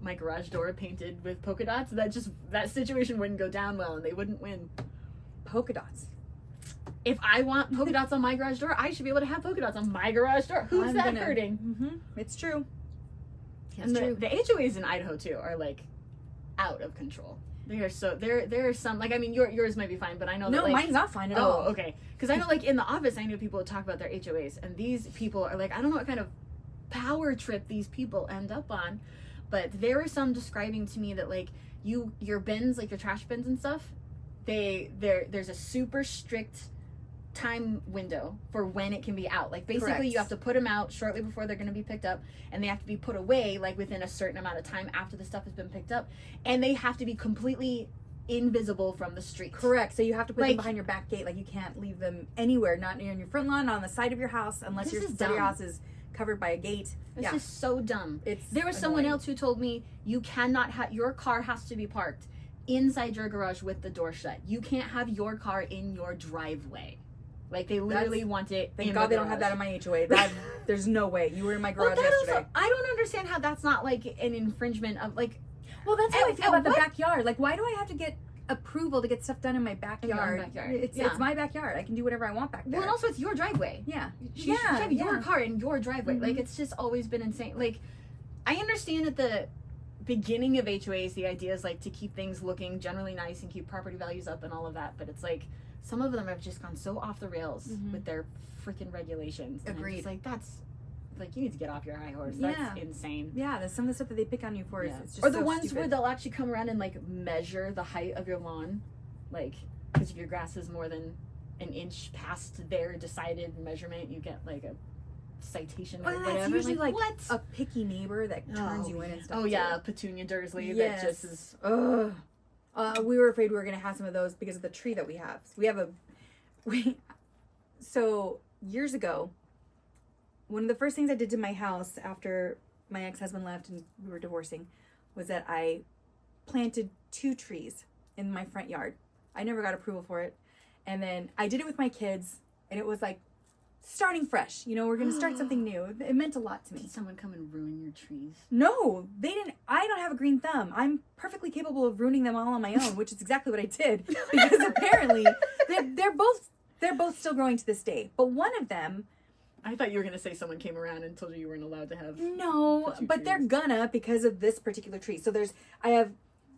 my garage door painted with polka dots, that situation wouldn't go down well and they wouldn't win. Polka dots. If I want polka dots on my garage door, I should be able to have polka dots on my garage door. Who's hurting? Mm-hmm. It's true. And the HOAs in Idaho too are like out of control. They are so there are some, like, I mean, yours might be fine, but I know that, like, mine's not fine at all. Oh, okay. Because I know, like, in the office, I know people would talk about their HOAs, and these people are like, I don't know what kind of power trip these people end up on. But there were some describing to me that, like, your bins, like your trash bins and stuff, there's a super strict time window for when it can be out. Like, basically, you have to put them out shortly before they're going to be picked up, and they have to be put away, like, within a certain amount of time after the stuff has been picked up, and they have to be completely invisible from the street. Correct. So you have to put them behind your back gate. Like, you can't leave them anywhere, not near your front lawn, not on the side of your house, unless your house is covered by a gate. It's just so dumb. There was annoying. Someone else who told me you cannot have your car has to be parked inside your garage with the door shut. You can't have your car in your driveway. Like, they literally want it. Thank God they don't have that in my HOA. There's no way. You were in my garage yesterday. Also, I don't understand how that's not like an infringement of, like. Well, that's how I feel about the backyard. Like, why do I have to get approval to get stuff done in my backyard? It's my backyard. I can do whatever I want back there. Well, and also it's your driveway. Yeah. You should have your car in your driveway. Mm-hmm. Like, it's just always been insane. Like, I understand at the beginning of HOAs, the idea is, like, to keep things looking generally nice and keep property values up and all of that, but it's like some of them have just gone so off the rails with their freaking regulations. And Agreed. It's like, that's, like, you need to get off your high horse. That's insane. Yeah, there's some of the stuff that they pick on you for is it's just or the ones where they'll actually come around and, like, measure the height of your lawn. Like, because if your grass is more than an inch past their decided measurement, you get, like, a citation or whatever. It's usually like what? A picky neighbor that turns you in and stuff. Oh, yeah, Petunia Dursley that just is... Ugh. We were afraid we were going to have some of those because of the tree that we have. So years ago, one of the first things I did to my house after my ex-husband left and we were divorcing was that I planted 2 trees in my front yard. I never got approval for it. And then I did it with my kids, and it was like starting fresh. You know, we're going to start something new. It meant a lot to me. Did someone come and ruin your trees? No, they didn't. I don't have a green thumb. I'm perfectly capable of ruining them all on my own, which is exactly what I did. Because apparently they're both still growing to this day. But one of them, I thought you were going to say someone came around and told you weren't allowed to have. No, but they're gonna because of this particular tree. So I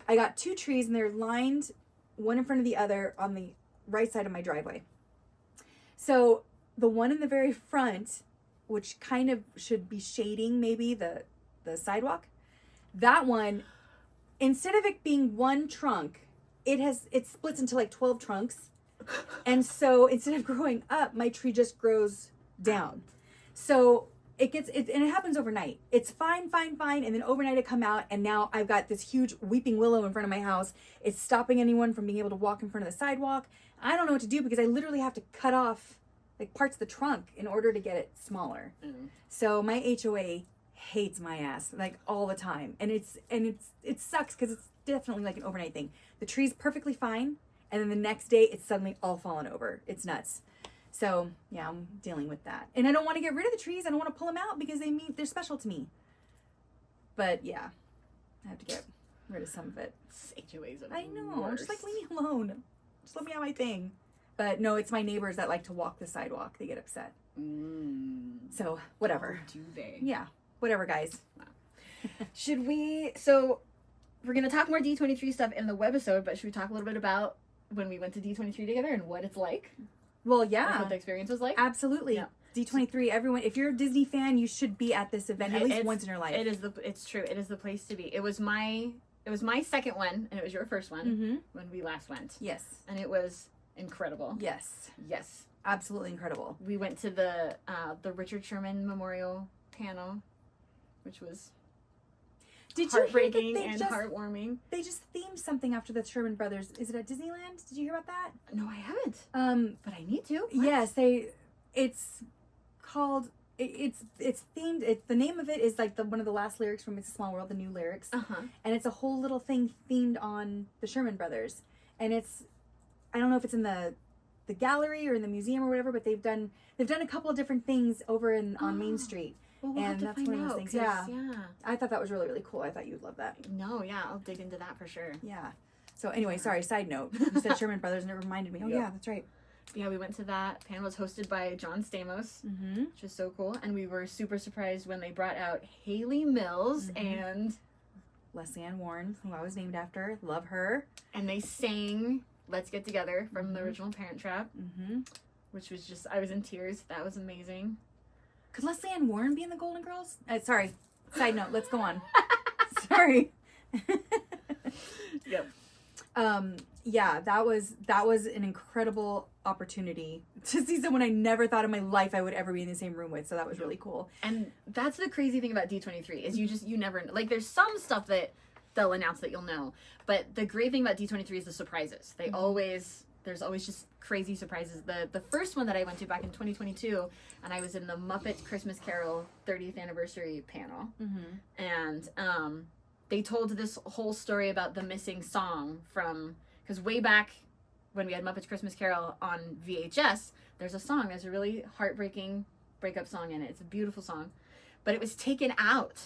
got 2 trees and they're lined one in front of the other on the right side of my driveway. So the one in the very front, which kind of should be shading maybe the sidewalk, that one, instead of it being one trunk, it splits into like 12 trunks. And so instead of growing up, my tree just grows down. So and it happens overnight. It's fine. And then overnight it come out, and now I've got this huge weeping willow in front of my house. It's stopping anyone from being able to walk in front of the sidewalk. I don't know what to do because I literally have to cut off like parts of the trunk in order to get it smaller. So my HOA hates my ass like all the time. And it sucks because it's definitely like an overnight thing. The tree's perfectly fine. and then the next day it's suddenly all fallen over. It's nuts. So yeah, I'm dealing with that, and I don't want to get rid of the trees. I don't want to pull them out because they're special to me. But yeah, I have to get rid of some of it. HOAs are I know. worst. Just like leave me alone. Just let me have my thing. But no, it's my neighbors that like to walk the sidewalk. They get upset. So whatever. Oh, do they? Yeah, whatever, guys. Should we? So we're gonna talk more D23 stuff in the webisode, but should we talk a little bit about when we went to D23 together and what it's like? Well, Like yeah, what the experience was like? absolutely. Yeah. D23. Everyone, if you're a Disney fan, you should be at this event at least It's- once in your life. It's true. It is the place to be. It was my second one, and it was your first one Mm-hmm. when we last went, Yes. and it was incredible. Yes. Yes. Absolutely incredible. We went to the Richard Sherman Memorial panel, which was Did you hear that heartbreaking and heartwarming. they just themed something after the Sherman Brothers? Is it at Disneyland? Did you hear about that? No, I haven't, but I need to. What? Yes, it's called it's themed. The name of it is like one of the last lyrics from It's a Small World, the new lyrics, Uh-huh. and it's a whole little thing themed on the Sherman Brothers, and I don't know if it's in the gallery or in the museum or whatever, but they've done a couple of different things over on Main Street. Well, we'll have And to that's find one of those out, things, 'cause, yeah. I thought that was really, really cool. I thought you'd love that. No, yeah, I'll dig into that for sure. Yeah. So anyway, sorry, side note. You said Sherman Brothers and it reminded me. Oh Yep. yeah, that's right. Yeah, we went to that. Panel was hosted by John Stamos, Mm-hmm. which was so cool. And we were super surprised when they brought out Haley Mills and Leslie Ann Warren, who I was named after. Love her. they sang Let's Get Together from the original Parent Trap, Mm-hmm. which was just, I was in tears. That was amazing. Could Leslie Ann Warren be in the Golden Girls? Sorry. Side note. Let's go on. Sorry. Yep. Yeah, that was an incredible opportunity to see someone I never thought in my life I would ever be in the same room with. So that was really cool. And that's the crazy thing about D23 is you never, like, there's some stuff that they'll announce that you'll know, but the great thing about D23 is the surprises. They there's always just crazy surprises. The first one that I went to back in 2022, and I was in the Muppet Christmas Carol 30th anniversary panel, and they told this whole story about the missing song from, because way back when we had Muppets Christmas Carol on VHS, there's a really heartbreaking breakup song in it. It's a beautiful song, but it was taken out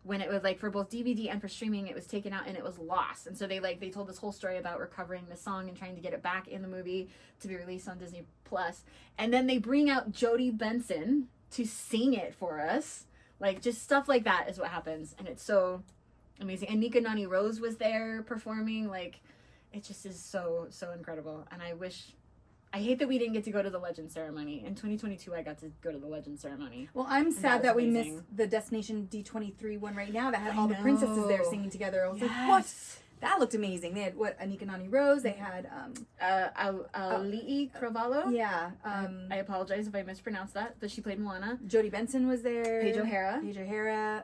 when it was, like, for both DVD and for streaming, it was taken out and it was lost. And so they told this whole story about recovering the song and trying to get it back in the movie to be released on Disney Plus. And then they bring out Jodie Benson to sing it for us. Like, just stuff like that is what happens. And it's so amazing. And Nika Nani Rose was there performing. Like, it just is so, so incredible. And I hate that we didn't get to go to the Legend ceremony. In 2022, I got to go to the Legend ceremony. Well, I'm sad that we amazing. missed the Destination D23 one right now that had I all the princesses there know. singing together. I was like, what? That looked amazing. They had Anika Nani Rose. They had Ali'i Cravalho. yeah. I apologize if I mispronounced that, but she played Moana. Jodie Benson was there. Paige O'Hara. Paige O'Hara.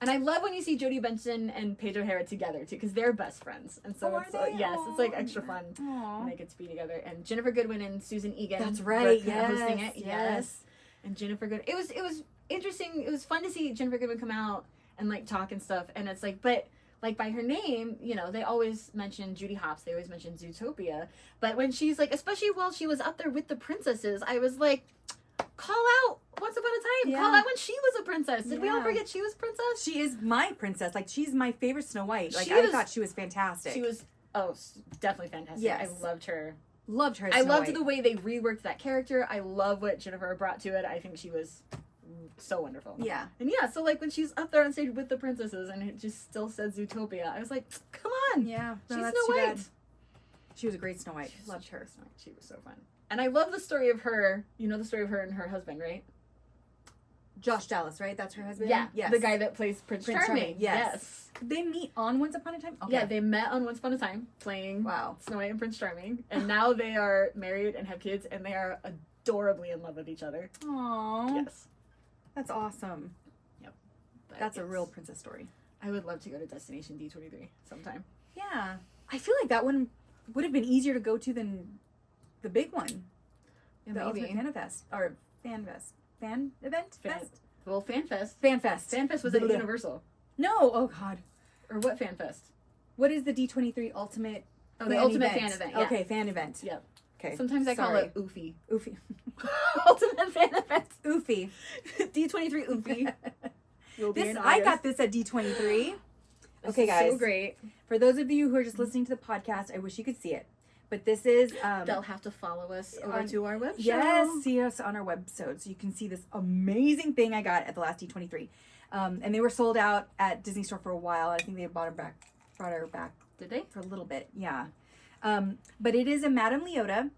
And I love when you see Jodie Benson and Paige O'Hara together too, because they're best friends, and so Oh, are it's they? yes, it's like extra Aw. fun Aw. when they get to be together. And Jennifer Goodwin and Susan Egan. That's right. were hosting Yes, it. yes. And Jennifer Goodwin. It was interesting. It was fun to see Jennifer Goodwin come out and, like, talk and stuff. And it's like, but, like, by her name, you know, they always mention Judy Hopps. They always mention Zootopia. But when she's like, especially while she was up there with the princesses, I was like, call out Once Upon a Time. Yeah. Call out when she was a princess. Did we all Yeah. forget she was a princess? She is my princess. Like, she's my favorite Snow White. Like, She I was- thought she was fantastic. She was, definitely fantastic. Yes. I loved her. Loved her as I Snow loved White. the way they reworked that character. I love what Jennifer brought to it. I think she was so wonderful. Yeah. And yeah, so, like, when she's up there on stage with the princesses and it just still said Zootopia, I was like, come on. Yeah. No, She's that's Snow too White. bad. She was a great Snow White. Loved her. Snow White. She was so fun. And I love the story of her. You know the story of her and her husband, right? Josh Dallas, right? That's her husband? Yeah. Yes. The guy that plays Prince Prince Charming. Charming, yes. Did they meet on Once Upon a Time? Okay. Yeah, they met on Once Upon a Time playing Wow. Snow White and Prince Charming. And now they are married and have kids, and they are adorably in love with each other. Aww. Yes. That's awesome. But That's a yes. real princess story. I would love to go to Destination D23 sometime. Yeah. I feel like that one would have been easier to go to than the big one. Yeah, The maybe. Ultimate Fan Fest. Or Fan Fest. Fan Event? Fan- Fest? Well, FanFest. Fan Fest. FanFest was at Blah. Universal. No. Oh, God. Or what FanFest? What is the D23 Ultimate Oh, the ultimate fan event. Yeah. Okay, fan event. Yep. Okay. Sometimes I call it Oofy. Oofy. Ultimate fan event. Oofy. D23 Oofy. I got this at D23. Okay, guys. So great. For those of you who are just listening to the podcast, I wish you could see it. But this is... they'll have to follow us over to our website. Yes, see us on our website. So you can see this amazing thing I got at the last D23. And they were sold out at Disney Store for a while. I think they brought her back. Did they? For a little bit, yeah. But it is a Madame Leota.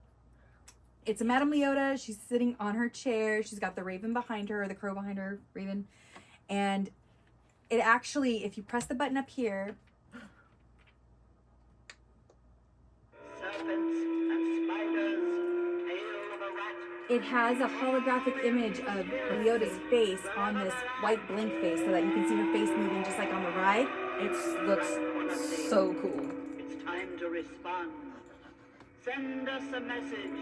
It's a Madame Leota. She's sitting on her chair. She's got the raven behind her, or the crow behind her, raven. And it actually, if you press the button up here... Serpents and spiders, tail of a rat. It has a holographic image of Leota's face on this white blink face so that you can see her face moving just like on the ride. It looks so cool. It's time to respond. Send us a message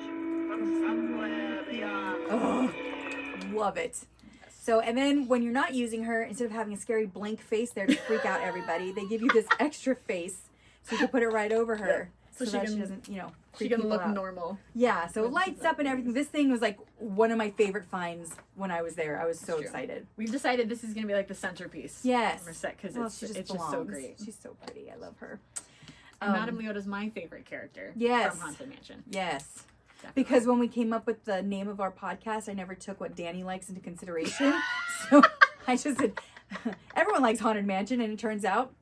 from somewhere beyond. Oh, love it. So, and then when you're not using her, instead of having a scary blank face there to freak out everybody, they give you this extra face so you can put it right over her. So that she doesn't, she freak can people look out. normal. Yeah, so it lights up and everything. This thing was like one of my favorite finds when I was there. I was so excited. We've decided this is going to be like the centerpiece. Yes. Of our set because Well, it's just so great. She's so pretty. I love her. And Madame Leota's my favorite character. Yes. From Haunted Mansion. Yes. Definitely. Because when we came up with the name of our podcast, I never took what Danny likes into consideration. So I just said, everyone likes Haunted Mansion, and it turns out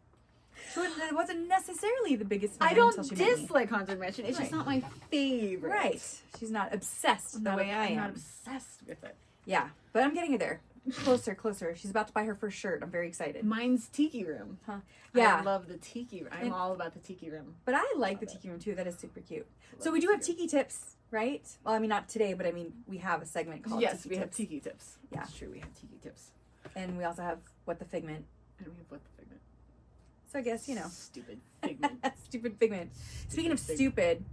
she wasn't necessarily the biggest fan. I don't until she met me. dislike Haunted Mansion. It's just not my favorite. Right. She's not obsessed the way I am. I'm not obsessed with it. Yeah, but I'm getting her there. Closer. She's about to buy her first shirt. I'm very excited. Mine's Tiki Room. Huh. Yeah. I love the Tiki Room. I'm all about the Tiki Room. But I like the Tiki Room too. That is super cute. So we do have Tiki Tips, right? Well, I mean, not today, but I mean, we have a segment called Yes, Tiki we have Tips. Tiki Tips. Yeah. It's true. We have Tiki Tips. And we also have What the Figment. And we have What the Figment. So I guess, Stupid Figment. Stupid Figment. Speaking of stupid,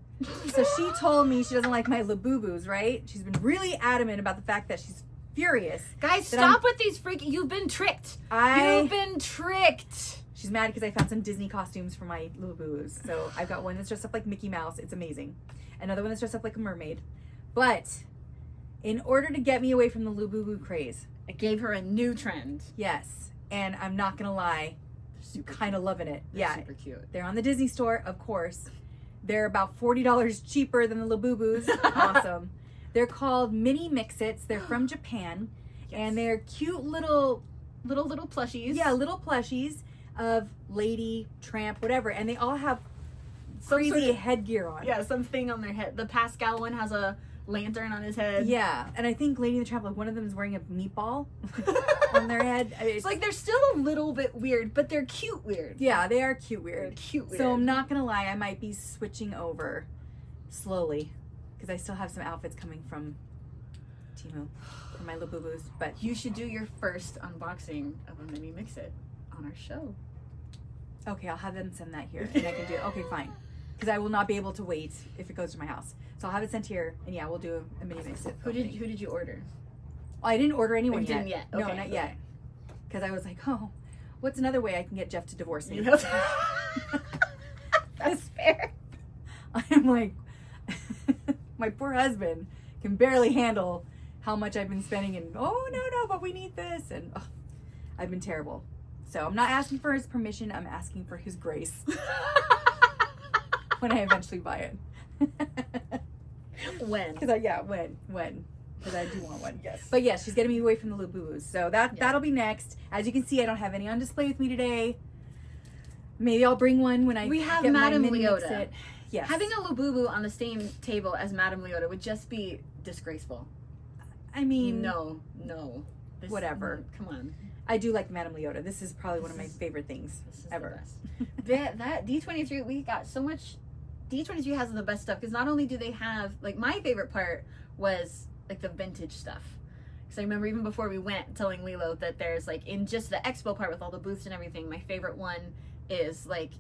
so she told me she doesn't like my Labubu's, right? She's been really adamant about the fact that she's furious. Guys, that stop with these freaking... You've been tricked. You've been tricked. She's mad because I found some Disney costumes for my Labubu's. So I've got one that's dressed up like Mickey Mouse. It's amazing. Another one that's dressed up like a mermaid. But in order to get me away from the Labubu craze... I gave her a new trend. Yes. And I'm not going to lie, I'm kind of loving it. They're super cute. They're on the Disney Store, of course. They're about $40 cheaper than the Labubu's. Awesome. They're called Mini Mix-Its. They're from Japan. Yes. And they're cute little plushies. Yeah, little plushies of lady, tramp, whatever. And they all have Some crazy sort of- headgear on. Yeah, something on their head. The Pascal one has a lantern on his head. Yeah. And I think Lady and the Tramp, like one of them is wearing a meatball on their head. I mean, It's like they're still a little bit weird, but they're cute weird. yeah, they are cute They're weird. cute weird. So I'm not going to lie, I might be switching over slowly because I still have some outfits coming from Temu for my Labubu's. But You should do your first unboxing of a Mini Mix-It on our show. okay, I'll have them send that here and I can do it. Okay, fine. Because I will not be able to wait if it goes to my house. So I'll have it sent here and yeah, we'll do a Mini Mix-It. Who did you order? Oh, I didn't order anyone You yet. didn't yet? No, Okay, not okay. yet. Because I was like, oh, what's another way I can get Jeff to divorce me? You know? That's fair. I'm like, my poor husband can barely handle how much I've been spending and, oh, no, but we need this. And I've been terrible. So I'm not asking for his permission. I'm asking for his grace when I eventually buy it. When? When? Because I do want one. Yes. But yes, she's getting me away from the Labubu's. So that'll be next. As you can see, I don't have any on display with me today. Maybe I'll bring one when I We have get Madame my Mini Leota. Mix-It. Yes. Having a Labubu on the same table as Madame Leota would just be disgraceful. I mean, No. Whatever. Come on. I do like Madame Leota. This is probably one of my favorite things This is ever. the best. that D23, we got so much. D23 has the best stuff because not only do they have, like, my favorite part was like the vintage stuff. Because I remember even before we went telling Lilo that there's like in just the expo part with all the booths and everything, my favorite one is like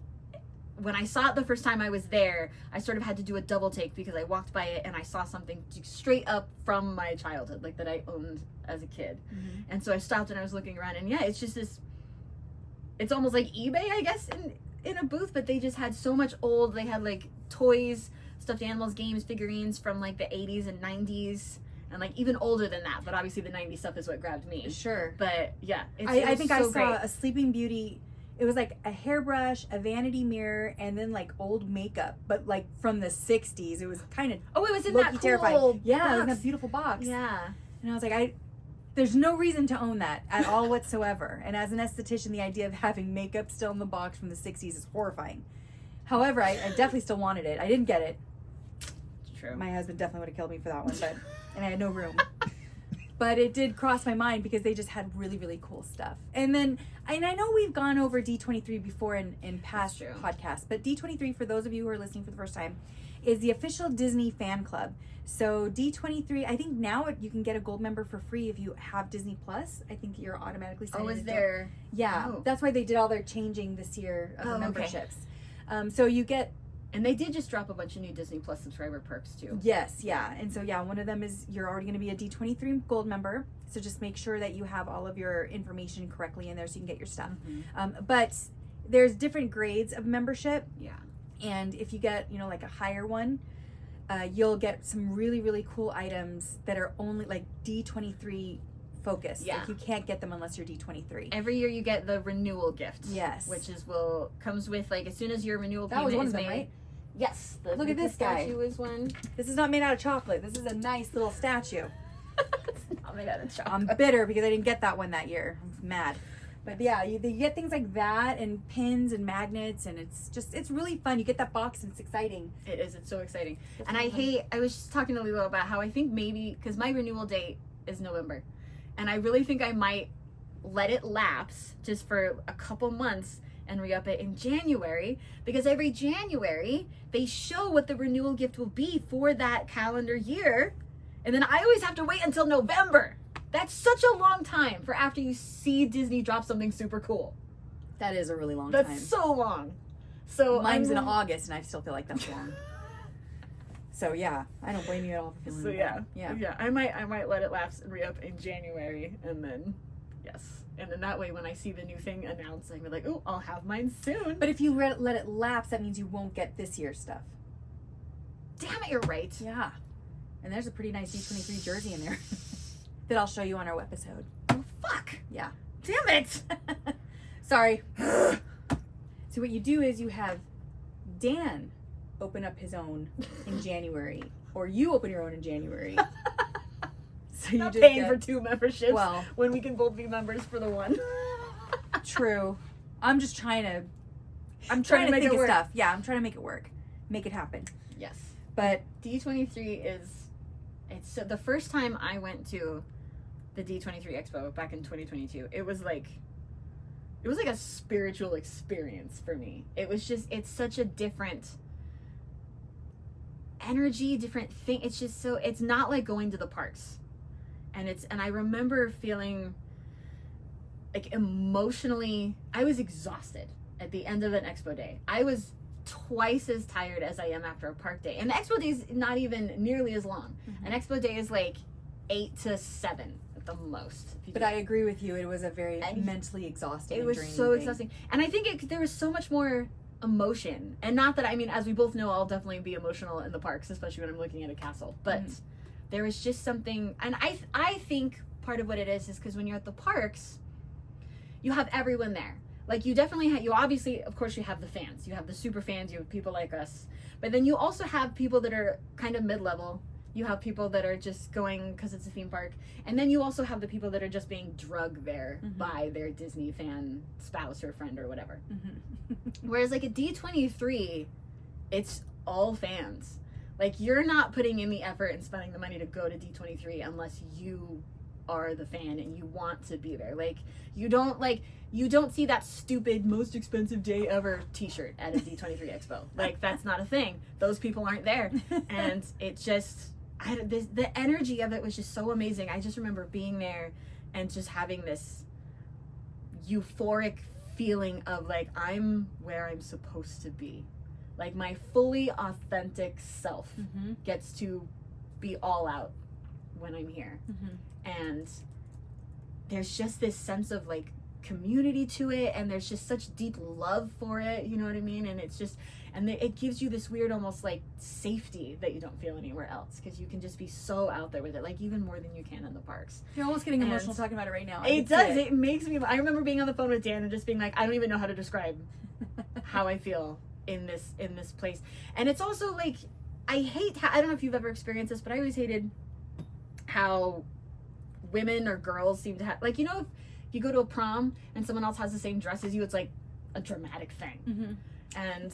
when I saw it the first time I was there, I sort of had to do a double take because I walked by it and I saw something straight up from my childhood, like that I owned as a kid. And so I stopped and I was looking around and yeah, it's just this, it's almost like eBay, I guess, in a booth, but they just had so much old. They had like toys, stuffed animals, games, figurines from like the 80s and 90s. And like even older than that, but obviously the 90s stuff is what grabbed me. Sure. But yeah, I think I saw great. a Sleeping Beauty. It was like a hairbrush, a vanity mirror, and then like old makeup, but like from the 60s. It was kind of Oh, it was in that cool terrifying. Yeah, box. it was in that beautiful box. Yeah. And I was like, there's no reason to own that at all whatsoever. And as an esthetician, the idea of having makeup still in the box from the 60s is horrifying. However, I definitely still wanted it. I didn't get it. True. My husband definitely would have killed me for that one, and I had no room. But it did cross my mind because they just had really, really cool stuff. And I know we've gone over D23 before in past podcasts, but D23, for those of you who are listening for the first time, is the official Disney fan club. So D23, I think now you can get a gold member for free if you have Disney Plus. I think you're automatically signed. Oh, is there? Yeah, that's why they did all their changing this year of the memberships. So you get. And they did just drop a bunch of new Disney Plus subscriber perks too. Yes, yeah. And so, yeah, one of them is you're already going to be a D23 gold member. So just make sure that you have all of your information correctly in there so you can get your stuff. Mm-hmm. But there's different grades of membership. Yeah. And if you get, like a higher one, you'll get some really, really cool items that are only like D23 focused. Yeah. Like you can't get them unless you're D23. Every year you get the renewal gift. Yes. Which comes with like as soon as your renewal That was payment one is of them, made. right? Yes. Look at this guy. Statue is one. This is not made out of chocolate. This is a nice little statue. It's not made out of chocolate. I'm bitter because I didn't get that one that year. I'm mad. But yeah, you get things like that and pins and magnets, and it's really fun. You get that box and it's exciting. It is. It's so exciting. It's and really I was just talking to Lilo about how I think maybe, because my renewal date is November, and I really think I might let it lapse just for a couple months and re-up it in January, because every January they show what the renewal gift will be for that calendar year, and then I always have to wait until November. That's such a long time for after you see Disney drop something super cool. That is a really long time. That's so long. So mine's in August, and I still feel like that's long. So yeah, I don't blame you at all for feeling that. Yeah. I might let it lapse and re-up in January, and then and then that way when I see the new thing announced, I'm like, oh, I'll have mine soon. But if you let it lapse, that means you won't get this year's stuff. Damn it, you're right. Yeah, and there's a pretty nice D23 jersey in there that I'll show you on our episode. Oh fuck. Yeah. Damn it. Sorry. So what you do is you have Dan open up his own in January, or you open your own in January. So you Not just paying get, for two memberships. Well, when we can both be members for the one. True. I'm just trying to think of stuff. Yeah, I'm trying to make it work. Make it happen. Yes. But D23 it's so the first time I went to the D23 Expo back in 2022, it was like a spiritual experience for me. It's such a different energy, different thing. It's just so, it's not like going to the parks. And I remember feeling like emotionally, I was exhausted at the end of an expo day. I was twice as tired as I am after a park day. And the expo day is not even nearly as long. Mm-hmm. An expo day is like 8 to 7 at the most. But I agree with you. It was a very mentally exhausting. It was so exhausting. And I think there was so much more emotion. And not that, I mean, as we both know, I'll definitely be emotional in the parks, especially when I'm looking at a castle. But there was just something, and I think part of what it is because when you're at the parks, you have everyone there. Like you definitely have, you obviously, of course you have the fans, you have the super fans, you have people like us, but then you also have people that are kind of mid-level. You have people that are just going because it's a theme park, and then you also have the people that are just being drugged there by their Disney fan spouse or friend or whatever. Whereas like at D23, it's all fans. Like you're not putting in the effort and spending the money to go to D23 unless you are the fan and you want to be there. Like you don't see that stupid most expensive day ever t-shirt at a D23 Expo. Like that's not a thing. Those people aren't there. And it just the energy of it was just so amazing. I just remember being there and just having this euphoric feeling of like I'm where I'm supposed to be. Like my fully authentic self gets to be all out when I'm here. And there's just this sense of like community to it, and there's just such deep love for it, you know what I mean? And it's just, and it gives you this weird almost like safety that you don't feel anywhere else, because you can just be so out there with it, like even more than you can in the parks. You're almost getting emotional talking about it right now. It does. It makes me, I remember being on the phone with Dan and just being like, I don't even know how to describe how I feel in this place. And it's also like, I hate how, I don't know if you've ever experienced this, but I always hated how women or girls seem to have, like, you know, if you go to a prom and someone else has the same dress as you, it's like a dramatic thing. Mm-hmm. And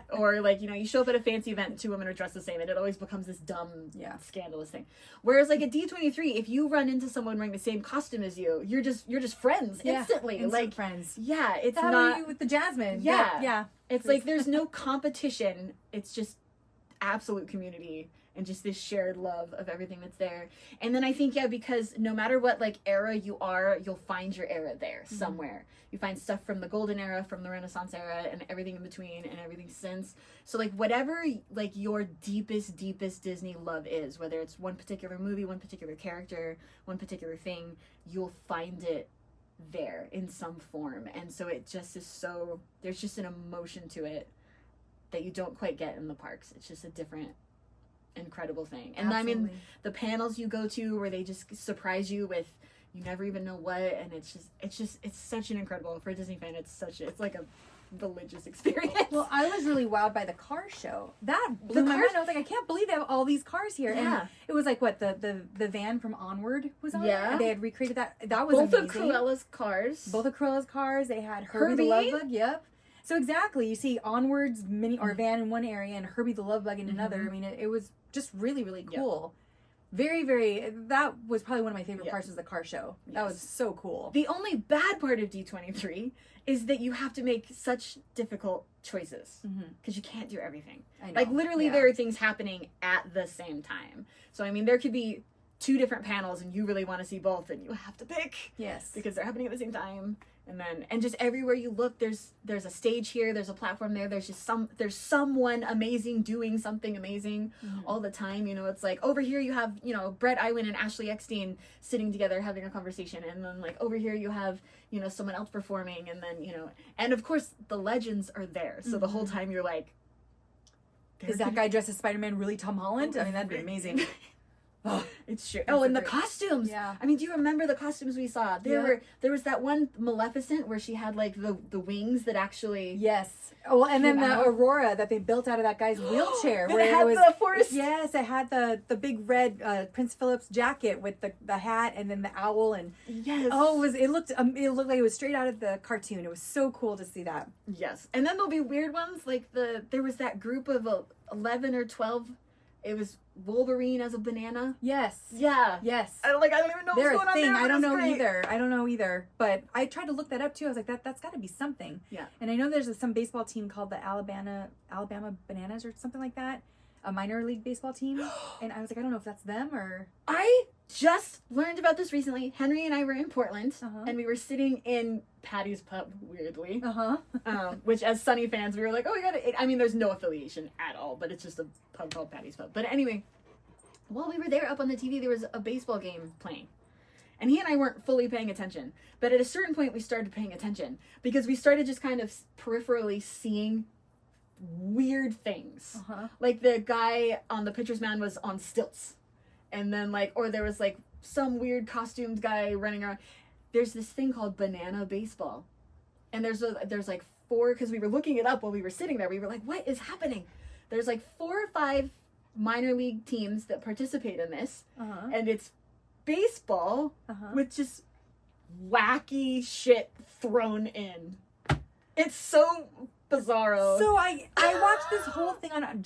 or like, you know, you show up at a fancy event and two women are dressed the same, and it always becomes this dumb, scandalous thing. Whereas like at D23, if you run into someone wearing the same costume as you, you're just friends instantly. Instant like friends. Yeah, it's How not are you with the Jasmine. Yeah, yeah. It's like there's no competition. It's just absolute community and just this shared love of everything that's there. And then I think, because no matter what like era you are, you'll find your era there somewhere. You find stuff from the golden era, from the Renaissance era, and everything in between and everything since. So like whatever like your deepest Disney love is, whether it's one particular movie, one particular character, one particular thing, you'll find it there in some form. And so it just is so, there's just an emotion to it that you don't quite get in the parks. It's just a different incredible thing. And Absolutely. I mean the panels you go to where they just surprise you with you never even know what, and it's such an incredible, for a Disney fan, it's like a religious experience. Well, I was really wowed by the car show. That blew my mind. I was like, I can't believe they have all these cars here. Yeah. And it was like what the van from Onward was on. Yeah. And they had recreated that. That was both amazing. of Cruella's cars. Both of Cruella's cars. They had Herbie the Love Bug. Yep. So exactly, you see Onward's mini or van in one area and Herbie the Love Bug in another. I mean, it was just really, really cool. Very, very, that was probably one of my favorite parts, was the car show. That was so cool. The only bad part of D23 is that you have to make such difficult choices because you can't do everything. I know. Like literally there are things happening at the same time. So I mean, there could be 2 different panels and you really want to see both, and you have to pick. Yes. Because they're happening at the same time. And just everywhere you look, there's a stage here, there's a platform there, there's someone amazing doing something amazing all the time. You know, it's like over here you have, you know, Brett Iwan and Ashley Eckstein sitting together having a conversation, and then like over here you have, you know, someone else performing, and then, you know, and of course the legends are there. So the whole time you're like, is that guy dressed as Spider-Man really Tom Holland? I mean, that'd be amazing. Oh, it's true. Oh, and the costumes. Yeah. I mean, do you remember the costumes we saw? There was that one Maleficent where she had like the wings that actually. Yes. Oh, and then the Aurora that they built out of that guy's wheelchair, where it had was the forest. Yes, it had the big red Prince Philip's jacket with the hat and then the owl, and it looked like it was straight out of the cartoon. It was so cool to see that. Yes, and then there'll be weird ones like there was that group of 11 or 12. It was Wolverine as a banana. Yes. Yeah. Yes. I don't even know what's going on there. I don't know either. I don't know either. But I tried to look that up too. I was like, that's got to be something. Yeah. And I know there's some baseball team called the Alabama Bananas or something like that, a minor league baseball team. And I was like, I don't know if that's them or. I just learned about this recently. Henry and I were in Portland, and we were sitting in Patty's Pub, weirdly. Which, as Sunny fans, we were like, oh, we got it. I mean, there's no affiliation at all, but it's just a pub called Patty's Pub. But anyway, while we were there, up on the TV, there was a baseball game playing. And he and I weren't fully paying attention. But at a certain point, we started paying attention because we started just kind of peripherally seeing weird things. Like the guy on the pitcher's mound was on stilts. And then or there was some weird costumed guy running around. There's this thing called banana baseball. And there's 4, because we were looking it up while we were sitting there. We were like, what is happening? There's 4 or 5 minor league teams that participate in this. And it's baseball with just wacky shit thrown in. It's so bizarro. So I watched this whole thing on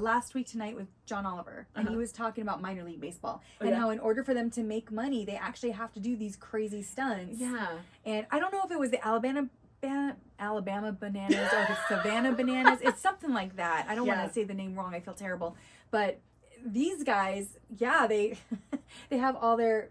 last week tonight with John Oliver, and he was talking about minor league baseball and how in order for them to make money, they actually have to do these crazy stunts. Yeah. And I don't know if it was the Alabama Bananas or the Savannah Bananas. It's something like that. I don't want to say the name wrong. I feel terrible. But these guys, they have all their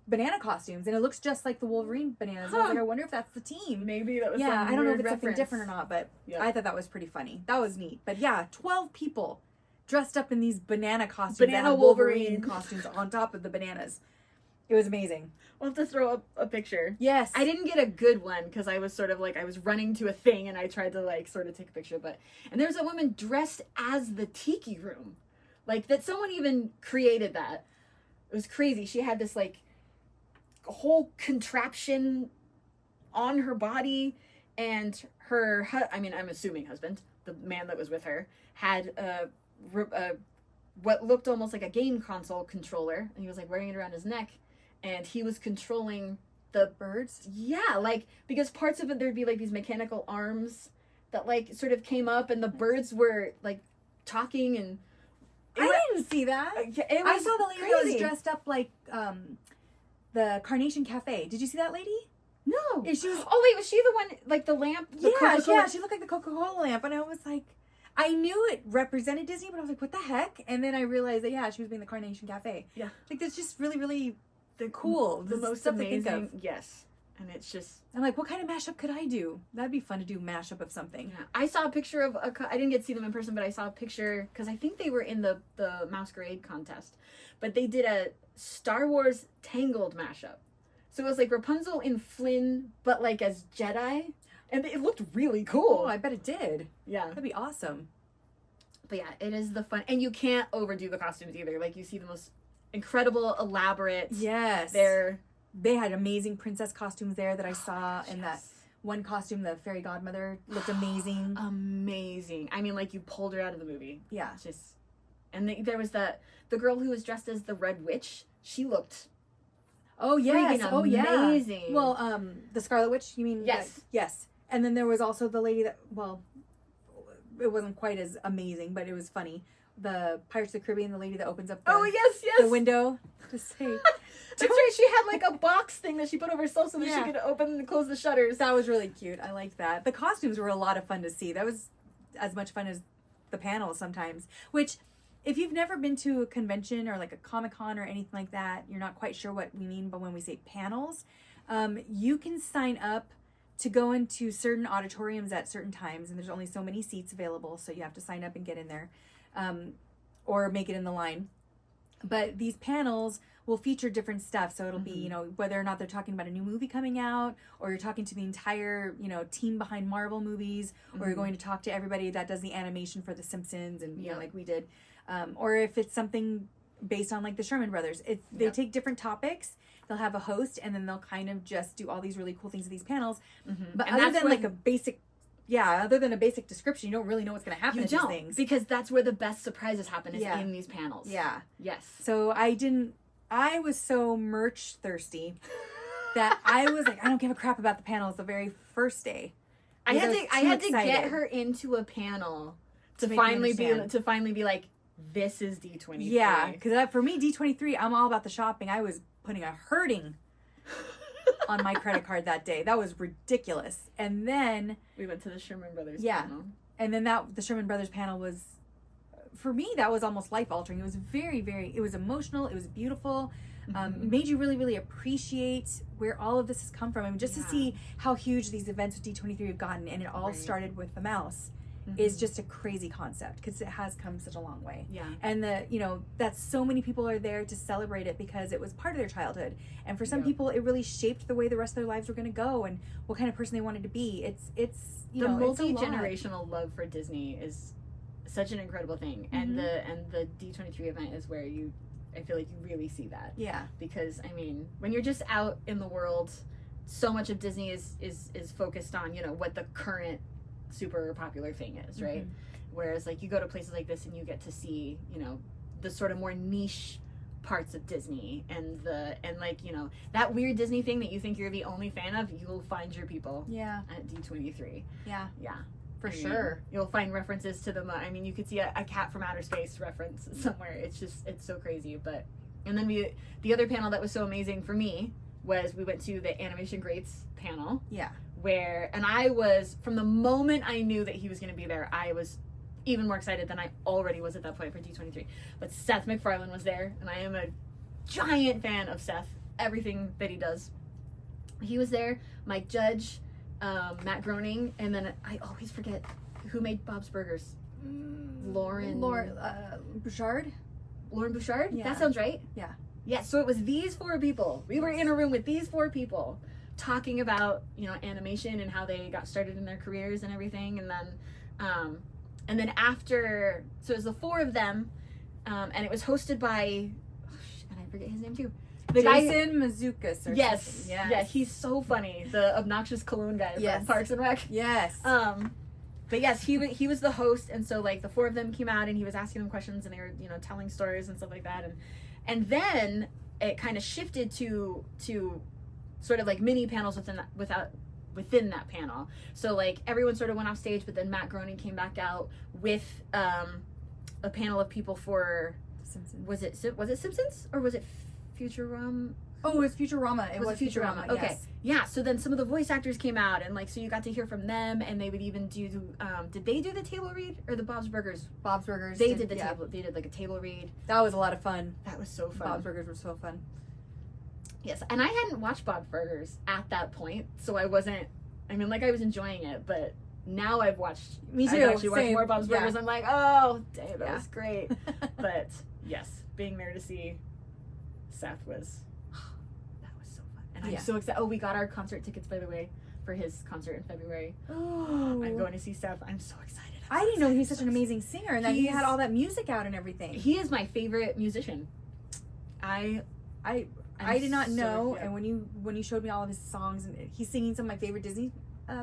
banana costumes, and it looks just like the Wolverine bananas. I was like, I wonder if that's the team. Maybe that was I don't know if it's reference. something different or not, but I thought that was pretty funny. That was neat. But 12 people dressed up in these banana costumes. Banana Wolverine costumes on top of the bananas. It was amazing. We'll have to throw up a picture. Yes. I didn't get a good one because I was sort of like, I was running to a thing and I tried to like sort of take a picture, and there's a woman dressed as the tiki room. Like that someone even created that. It was crazy. She had this like whole contraption on her body, and her, I'm assuming husband, the man that was with her, had what looked almost like a game console controller, and he was like wearing it around his neck, and he was controlling the birds. Yeah, like, because parts of it, there'd be like these mechanical arms that like sort of came up, and the birds were like talking, and I didn't see that. I saw the lady that was dressed up like the Carnation Cafe. Did you see that lady? No. She was. Oh wait, was she the one like the lamp? The Yeah, she looked like the Coca-Cola lamp, and I was like, I knew it represented Disney, but I was like, what the heck? And then I realized that she was being the Carnation Cafe. Yeah, like that's just really, really cool. The most amazing. Yes, and it's just. I'm like, what kind of mashup could I do? That'd be fun to do mashup of something. Yeah. I saw a picture of I didn't get to see them in person, but I saw a picture because I think they were in the Masquerade contest, but they did a Star Wars Tangled mashup. So it was like Rapunzel in Flynn, but like as Jedi, and it looked really cool. Oh, I bet it did. Yeah, that'd be awesome. But yeah, it is the fun, and you can't overdo the costumes either. Like you see the most incredible, elaborate. Yes, they had amazing princess costumes there that I saw, and that one costume, the fairy godmother, looked amazing. Amazing. I mean, like you pulled her out of the movie. Yeah, just, and there was the girl who was dressed as the Red Witch. She looked. Oh yes! Oh yeah! Amazing. Well, the Scarlet Witch. You mean? Yes. Yes. And then there was also the lady that. Well, it wasn't quite as amazing, but it was funny. The Pirates of the Caribbean, the lady that opens up. The window to say. That's right. She had like a box thing that she put over herself so that she could open and close the shutters. That was really cute. I liked that. The costumes were a lot of fun to see. That was as much fun as the panels sometimes. Which, if you've never been to a convention or like a Comic-Con or anything like that, you're not quite sure what we mean but when we say panels. You can sign up to go into certain auditoriums at certain times, and there's only so many seats available, so you have to sign up and get in there, or make it in the line. But these panels will feature different stuff, so it'll be, whether or not they're talking about a new movie coming out, or you're talking to the entire, team behind Marvel movies, or you're going to talk to everybody that does the animation for The Simpsons, and like we did, or if it's something based on like the Sherman Brothers. They take different topics, they'll have a host, and then they'll kind of just do all these really cool things at these panels. But and other than like a basic description, you don't really know what's going to happen in these things. Because that's where the best surprises happen, is in these panels. Yeah. Yes. So I was so merch thirsty that I was like, I don't give a crap about the panels the very first day. I had to get her into a panel to finally be like, this is D23. Yeah, because for me, D23, I'm all about the shopping. I was putting a hurting on my credit card that day. That was ridiculous. And then we went to the Sherman Brothers panel. And then the Sherman Brothers panel was, for me, that was almost life altering. It was very, very, it was emotional. It was beautiful. Made you really, really appreciate where all of this has come from. I mean, just to see how huge these events with D23 have gotten, and it all started with the mouse. Is just a crazy concept, because it has come such a long way. Yeah. And that so many people are there to celebrate it because it was part of their childhood. And for some people, it really shaped the way the rest of their lives were going to go and what kind of person they wanted to be. It's the multi-generational love for Disney is such an incredible thing. And the D23 event is where I feel like you really see that. Yeah. Because I mean, when you're just out in the world, so much of Disney is focused on, what the current super popular thing is, right? Whereas like you go to places like this and you get to see, the sort of more niche parts of Disney, and that weird Disney thing that you think you're the only fan of, you'll find your people at D23. Yeah for sure. You'll find references to them. I mean, you could see a Cat from Outer Space reference somewhere. It's so crazy. But and then the other panel that was so amazing for me was we went to the Animation Greats panel. Yeah. And I was, from the moment I knew that he was going to be there, I was even more excited than I already was at that point for D23. But Seth MacFarlane was there, and I am a giant fan of Seth, everything that he does. He was there, Mike Judge, Matt Groening, and then I always forget who made Bob's Burgers. Lauren Bouchard? Lauren Bouchard? Yeah. That sounds right. Yeah. Yeah, so it was these 4 people. We were in a room with these 4 people talking about, animation and how they got started in their careers and everything. And then after, so it was the 4 of them, and it was hosted by, and I forget his name too. The Jason Mazzucas or yes, something. yeah, he's so funny. The obnoxious cologne guy from Parks and Rec. Yes. But yes, he was the host, and so like the 4 of them came out, and he was asking them questions, and they were telling stories and stuff like that, and then it kind of shifted to sort of like mini panels within that panel. So like everyone sort of went off stage, but then Matt Groening came back out with a panel of people for Simpsons. Was it Simpsons or was it Futurama? Oh, it was Futurama. It was Futurama. Okay. Yes. Yeah, so then some of the voice actors came out, and like so you got to hear from them, and they would even do did they do the table read or the Bob's Burgers? Bob's Burgers. They did the table. They did like a table read. That was a lot of fun. That was so fun. Bob's Burgers were so fun. Yes, and I hadn't watched Bob's Burgers at that point, so I wasn't. I mean, like I was enjoying it, but now I've watched. Me too. I've actually watched Same. more Bob's Burgers. I'm like, oh, dang, that was great. But yes, being there to see Seth was. That was so fun, and I'm so excited. Oh, we got our concert tickets, by the way, for his concert in February. Oh, I'm going to see Seth. I'm so excited. I didn't know he's such an amazing singer, and that he had all that music out and everything. He is my favorite musician. I did not know, and when you showed me all of his songs, and he's singing some of my favorite Disney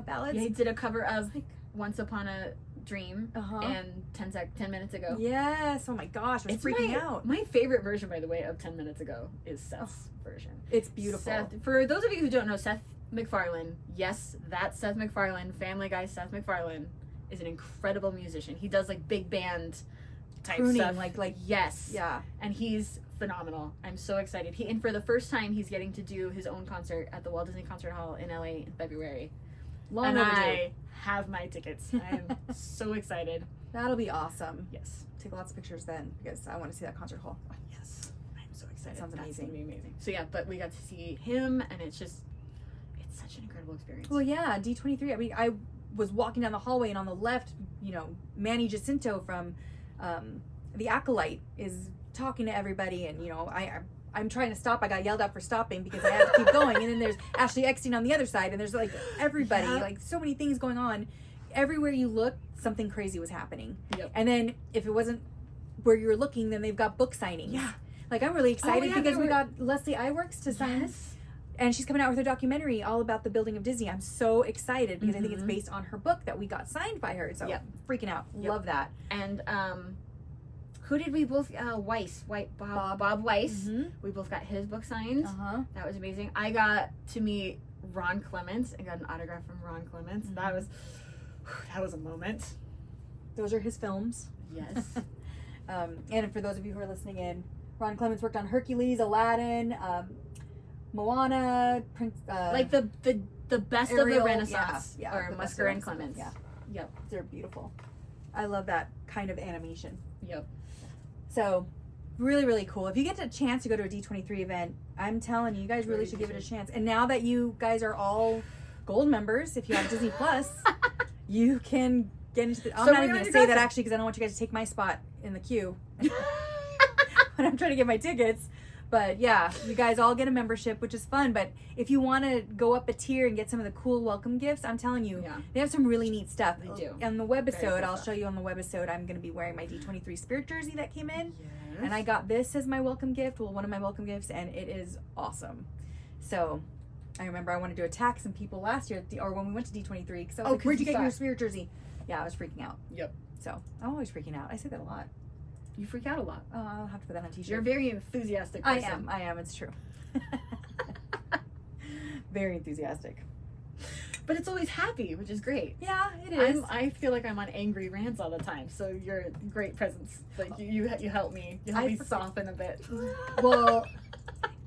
ballads. Yeah, he did a cover of Once Upon a Dream and 10 minutes ago. Yes. Oh my gosh, I was freaking out. My favorite version, by the way, of 10 minutes ago is Seth's version. It's beautiful. Seth, for those of you who don't know, Seth MacFarlane, yes, that's Seth MacFarlane, Family Guy Seth MacFarlane, is an incredible musician. He does like big band type Crooning, stuff. like yes. Yeah. And he's phenomenal. I'm so excited. And for the first time, he's getting to do his own concert at the Walt Disney Concert Hall in LA in February. Long overdue. I have my tickets. I'm so excited. That'll be awesome. Yes. Take lots of pictures then, because I want to see that concert hall. Yes. I'm so excited. That sounds amazing. That's gonna be amazing. So yeah, but we got to see him, and it's such an incredible experience. Well, yeah, D23. I mean, I was walking down the hallway, and on the left, Manny Jacinto from The Acolyte is talking to everybody, and I'm trying to stop. I got yelled at for stopping because I had to keep going. And then there's Ashley Eckstein on the other side, and there's like everybody, like so many things going on. Everywhere you look, something crazy was happening. Yep. And then if it wasn't where you were looking, then they've got book signings. Yeah. Like I'm really excited because we got Leslie Iwerks to sign. Yes. And she's coming out with her documentary all about the building of Disney. I'm so excited because I think it's based on her book that we got signed by her. So freaking out. Love that. And who did we both? Bob Weiss. Mm-hmm. We both got his book signed. That was amazing. I got to meet Ron Clements and got an autograph from Ron Clements. That was a moment. Those are his films. Yes. And for those of you who are listening in, Ron Clements worked on Hercules, Aladdin, Moana, Prince. Like the best Ariel, of the Renaissance. Yeah, or the best Musker of and the Clements. Renaissance, Yeah. Yep. They're beautiful. I love that kind of animation. Yep. So, really, really cool. If you get a chance to go to a D23 event, I'm telling you, you guys really should give it a chance. And now that you guys are all gold members, if you have Disney Plus, you can get into the... I'm not even going to say that actually because I don't want you guys to take my spot in the queue when I'm trying to get my tickets. But yeah, you guys all get a membership, which is fun. But if you want to go up a tier and get some of the cool welcome gifts, I'm telling you, they have some really neat stuff. They do. On the webisode, I'll show you on the webisode, I'm going to be wearing my D23 Spirit jersey that came in. Yes. And I got this as my welcome gift, one of my welcome gifts, and it is awesome. So I remember I wanted to attack some people last year, or when we went to D23, because I was like, where'd you get your Spirit jersey? Yeah, I was freaking out. Yep. So I'm always freaking out. I say that a lot. You freak out a lot. Oh, I'll have to put that on a t-shirt. You're a very enthusiastic person. I am. It's true. Very enthusiastic. But it's always happy, which is great. Yeah, it is. I feel like I'm on angry rants all the time, so you're a great presence. Like you help me. You help me soften a bit. Well,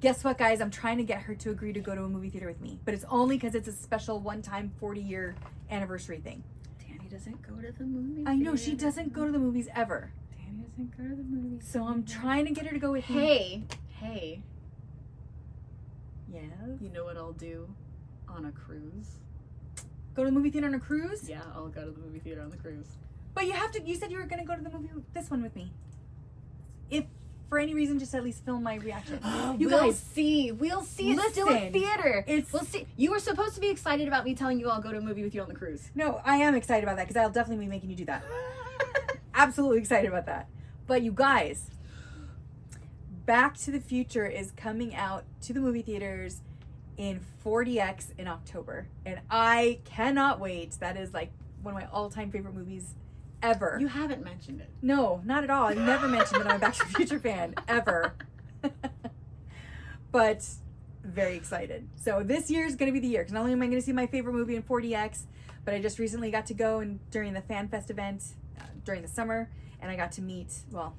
guess what, guys? I'm trying to get her to agree to go to a movie theater with me, but it's only because it's a special one-time 40-year anniversary thing. Danny doesn't go to the movies. I know she doesn't go to the movies ever. Danny doesn't go to the movies. So I'm trying to get her to go with me. Hey. Yes. You know what I'll do on a cruise? Go to the movie theater on a cruise? Yeah, I'll go to the movie theater on the cruise. But you have to. You said you were going to go to the movie, this one with me. If for any reason, just at least film my reaction. You we'll guys, see. We'll see. It's still a listen, theater. it's- We'll see. You were supposed to be excited about me telling you I'll go to a movie with you on the cruise. no, I am excited about that because I'll definitely be making you do that. Absolutely excited about that. But you guys, Back to the Future is coming out to the movie theaters in 4DX in October. And I cannot wait. That is like one of my all-time favorite movies ever. You haven't mentioned it. No, not at all. I've never mentioned that I'm a Back to the Future fan, ever. But very excited. So this year is going to be the year, because not only am I going to see my favorite movie in 4DX, but I just recently got to go and during the Fan Fest event during the summer, and I got to meet, well,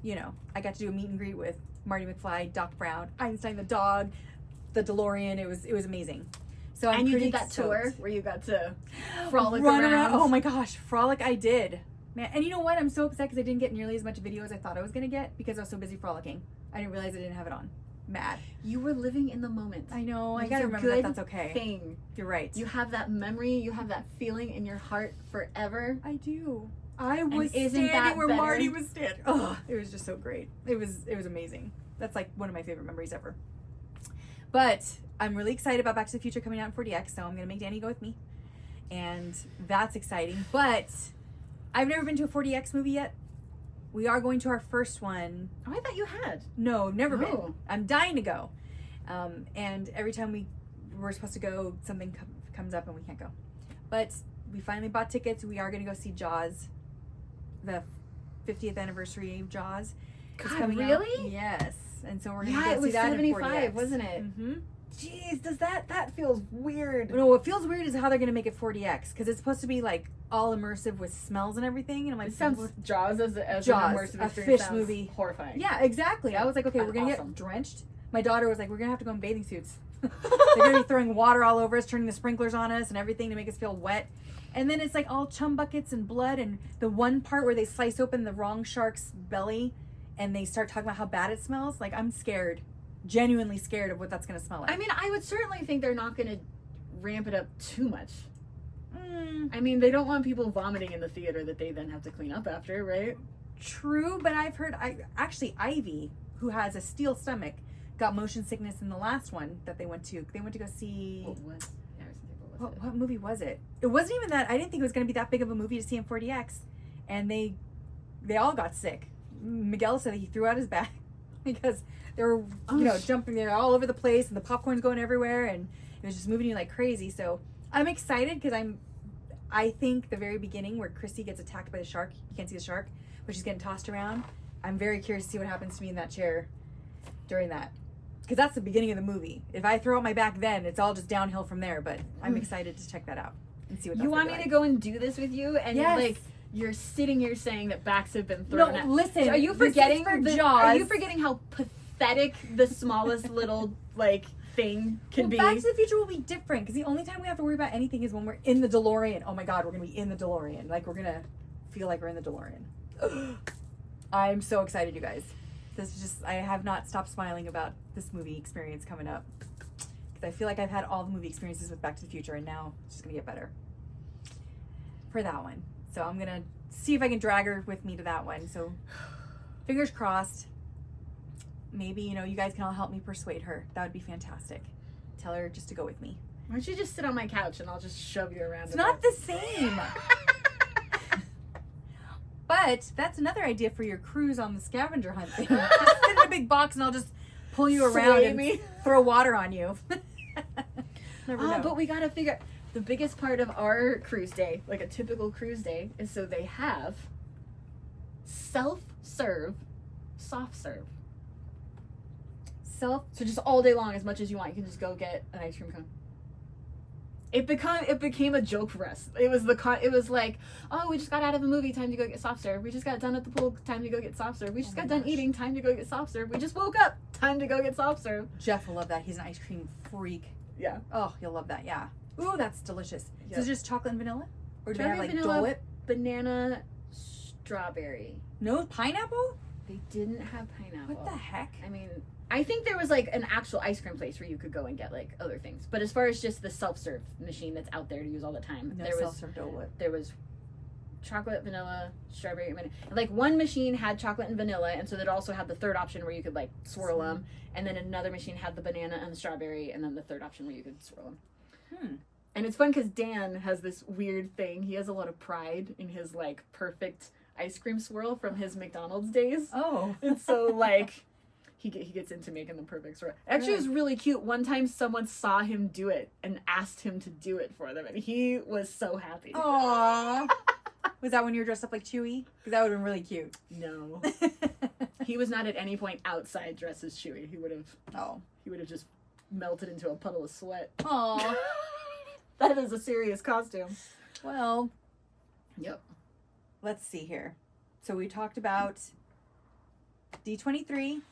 you know, I got to do a meet and greet with Marty McFly, Doc Brown, Einstein the dog, the DeLorean. It was amazing. So I'm And you pretty did that stoked. tour where you got to frolic Run around. Oh my gosh, frolic I did. Man, and you know what? I'm so upset because I didn't get nearly as much video as I thought I was going to get because I was so busy frolicking. I didn't realize I didn't have it on. Mad. You were living in the moment. I know. I Which got to is a remember that good that's okay. Thing. You're right. You have that memory. You have that feeling in your heart forever. I do. I was isn't standing that where better? Marty was standing. Oh, it was just so great. It was amazing. That's like one of my favorite memories ever. But I'm really excited about Back to the Future coming out in 4DX, so I'm going to make Danny go with me. And that's exciting. But I've never been to a 4DX movie yet. We are going to our first one. Oh, I thought you had. No, never been. Oh. I'm dying to go. And every time we're supposed to go, something comes up and we can't go. But we finally bought tickets. We are going to go see Jaws, the 50th anniversary of Jaws. It's God, coming out. really? Yes. And so we're going to Yeah, go it see was that 75, in 4DX. wasn't it? Mm-hmm. Jeez, does that feels weird. No, what feels weird is how they're going to make it 4DX because it's supposed to be like all immersive with smells and everything. And I'm like, It sounds Jaws as an Jaws, immersive a experience fish sounds movie. horrifying. yeah, exactly. I was like, okay, we're going to Awesome. get drenched. My daughter was like, we're going to have to go in bathing suits. They're going to be throwing water all over us, turning the sprinklers on us and everything to make us feel wet. And then it's like all chum buckets and blood. And the one part where they slice open the wrong shark's belly and they start talking about how bad it smells. Like, I'm scared, genuinely scared of what that's going to smell like. I mean, I would certainly think ththey're not going to ramp it up too much. Mm, I mean, they don't want people vomiting in the theater that they then have to clean up after, right? true, but I've heard, actually Ivy, who has a steel stomach, got motion sickness in the last one that they went to. They went to go see... What was it? What movie was it? It wasn't even that. I didn't think it was going to be that big of a movie to see in 4DX. And they all got sick. Miguel said he threw out his bag because they were, jumping there all over the place and the popcorn's going everywhere and it was just moving you like crazy. So I'm excited because I think the very beginning where Christy gets attacked by the shark, you can't see the shark, but she's getting tossed around. I'm very curious to see what happens to me in that chair during that. Because that's the beginning of the movie. If I throw out my back then, it's all just downhill from there. But I'm excited to check that out and see what that's You want gonna me be to go and do this with you? And Yes. you're sitting here saying that backs have been thrown No, out. listen, So are you this is forgetting for Are Jaws. you forgetting how pathetic the smallest little thing can be? Back to the Future will be different because the only time we have to worry about anything is when we're in the DeLorean. Oh my God, we're gonna be in the DeLorean. Like we're gonna feel like we're in the DeLorean. I'm so excited, you guys. This is just, I have not stopped smiling about this movie experience coming up because I feel like I've had all the movie experiences with Back to the Future and now it's just gonna get better for that one. So I'm gonna see if I can drag her with me to that one. So fingers crossed. Maybe, you guys can all help me persuade her. That would be fantastic. Tell her just to go with me. Why don't you just sit on my couch and I'll just shove you around? It's not the same. But that's another idea for your cruise on the scavenger hunt thing. Just sit in a big box and I'll just pull you around Sway and me. throw water on you. Never know. But we gotta figure. The biggest part of our cruise day, like a typical cruise day, is so they have self-serve, soft serve. So just all day long, as much as you want, you can just go get an ice cream cone. It became a joke for us. It was like, oh, we just got out of a movie, time to go get soft serve. We just got done at the pool, time to go get soft serve. We just got done eating, time to go get soft serve. We just woke up, time to go get soft serve. Jeff will love that. He's an ice cream freak. Yeah. Oh, he'll love that. Yeah. Ooh, that's delicious. Yep. So it's just chocolate and vanilla? Or do they have Chocolate, like vanilla, Dole Whip? banana, strawberry. No pineapple? They didn't have pineapple. What the heck? I mean, I think there was like an actual ice cream place where you could go and get like other things. But as far as just the self-serve machine that's out there to use all the time, No there was self-serve Dole Whip. there was chocolate, vanilla, strawberry, and vanilla. Like one machine had chocolate and vanilla, and so that also had the third option where you could like swirl them, and then another machine had the banana and the strawberry, and then the third option where you could swirl them. And it's fun because Dan has this weird thing. He has a lot of pride in his like perfect ice cream swirl from his McDonald's days. Oh. And so like he gets into making the perfect swirl. Actually, it was really cute. One time someone saw him do it and asked him to do it for them, and he was so happy. Aww. Was that when you were dressed up like Chewie? Because that would have been really cute. No. He was not at any point outside dressed as Chewie. He would have just melted into a puddle of sweat. Aww. That is a serious costume. Well, Yep. let's see here. So we talked about D23.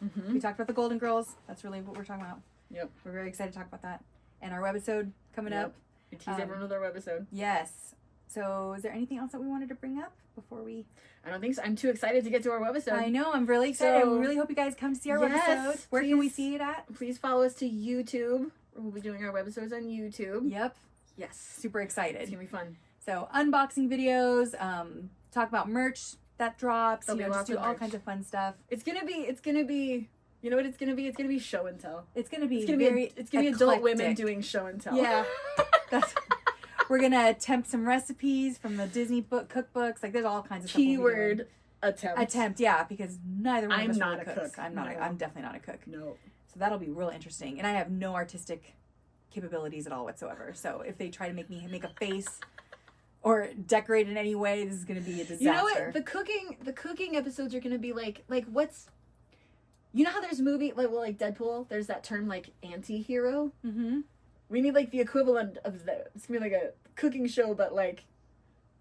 Mm-hmm. We talked about the Golden Girls. That's really what we're talking about. Yep. We're very excited to talk about that. And our webisode coming up. We tease everyone with our webisode. Yes. So is there anything else that we wanted to bring up before we... I don't think so. I'm too excited to get to our webisode. I know. I'm really excited. So- I really hope you guys come to see our Yes, webisode. Where can we please. see it at? Please follow us to YouTube. We'll be doing our webisodes on YouTube. Yep. Yes. Super It's excited. going to be fun. So unboxing videos, talk about merch that drops, There'll be just lots do of all merch. kinds of fun stuff. It's going to be, you know what it's going to be? It's going to be show and tell. It's going to be It's gonna very be adult women eclectic. doing show and tell. Yeah. We're going to attempt some recipes from the Disney cookbooks. Like there's all kinds of stuff. we'll be doing. Keyword attempt. Attempt, yeah, because neither one of I'm us not really a cooks. cook. I'm not. No. I'm definitely not a cook. No. So that'll be real interesting. And I have no artistic capabilities at all whatsoever. So if they try to make me make a face or decorate in any way, this is going to be a disaster. You know what? The cooking episodes are going to be like what's, you know how there's like Deadpool, there's that term like anti-hero? Mm-hmm. We need like the equivalent of that. It's going to be like a cooking show, but like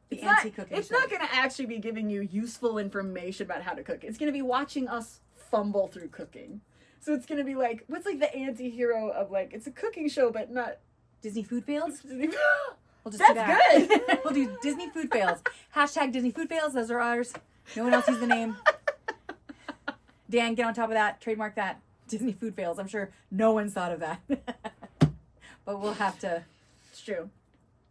The it's not, anti-cooking it's show. not going to actually be giving you useful information about how to cook. It's going to be watching us fumble through cooking. So it's going to be like, what's like the anti-hero of like, it's a cooking show, but not... Disney food fails? We'll just That's do that. good. We'll do Disney food fails. Hashtag Disney food fails. Those are ours. No one else used the name. Dan, get on top of that. Trademark that. Disney food fails. I'm sure no one's thought of that. But we'll have to. It's true.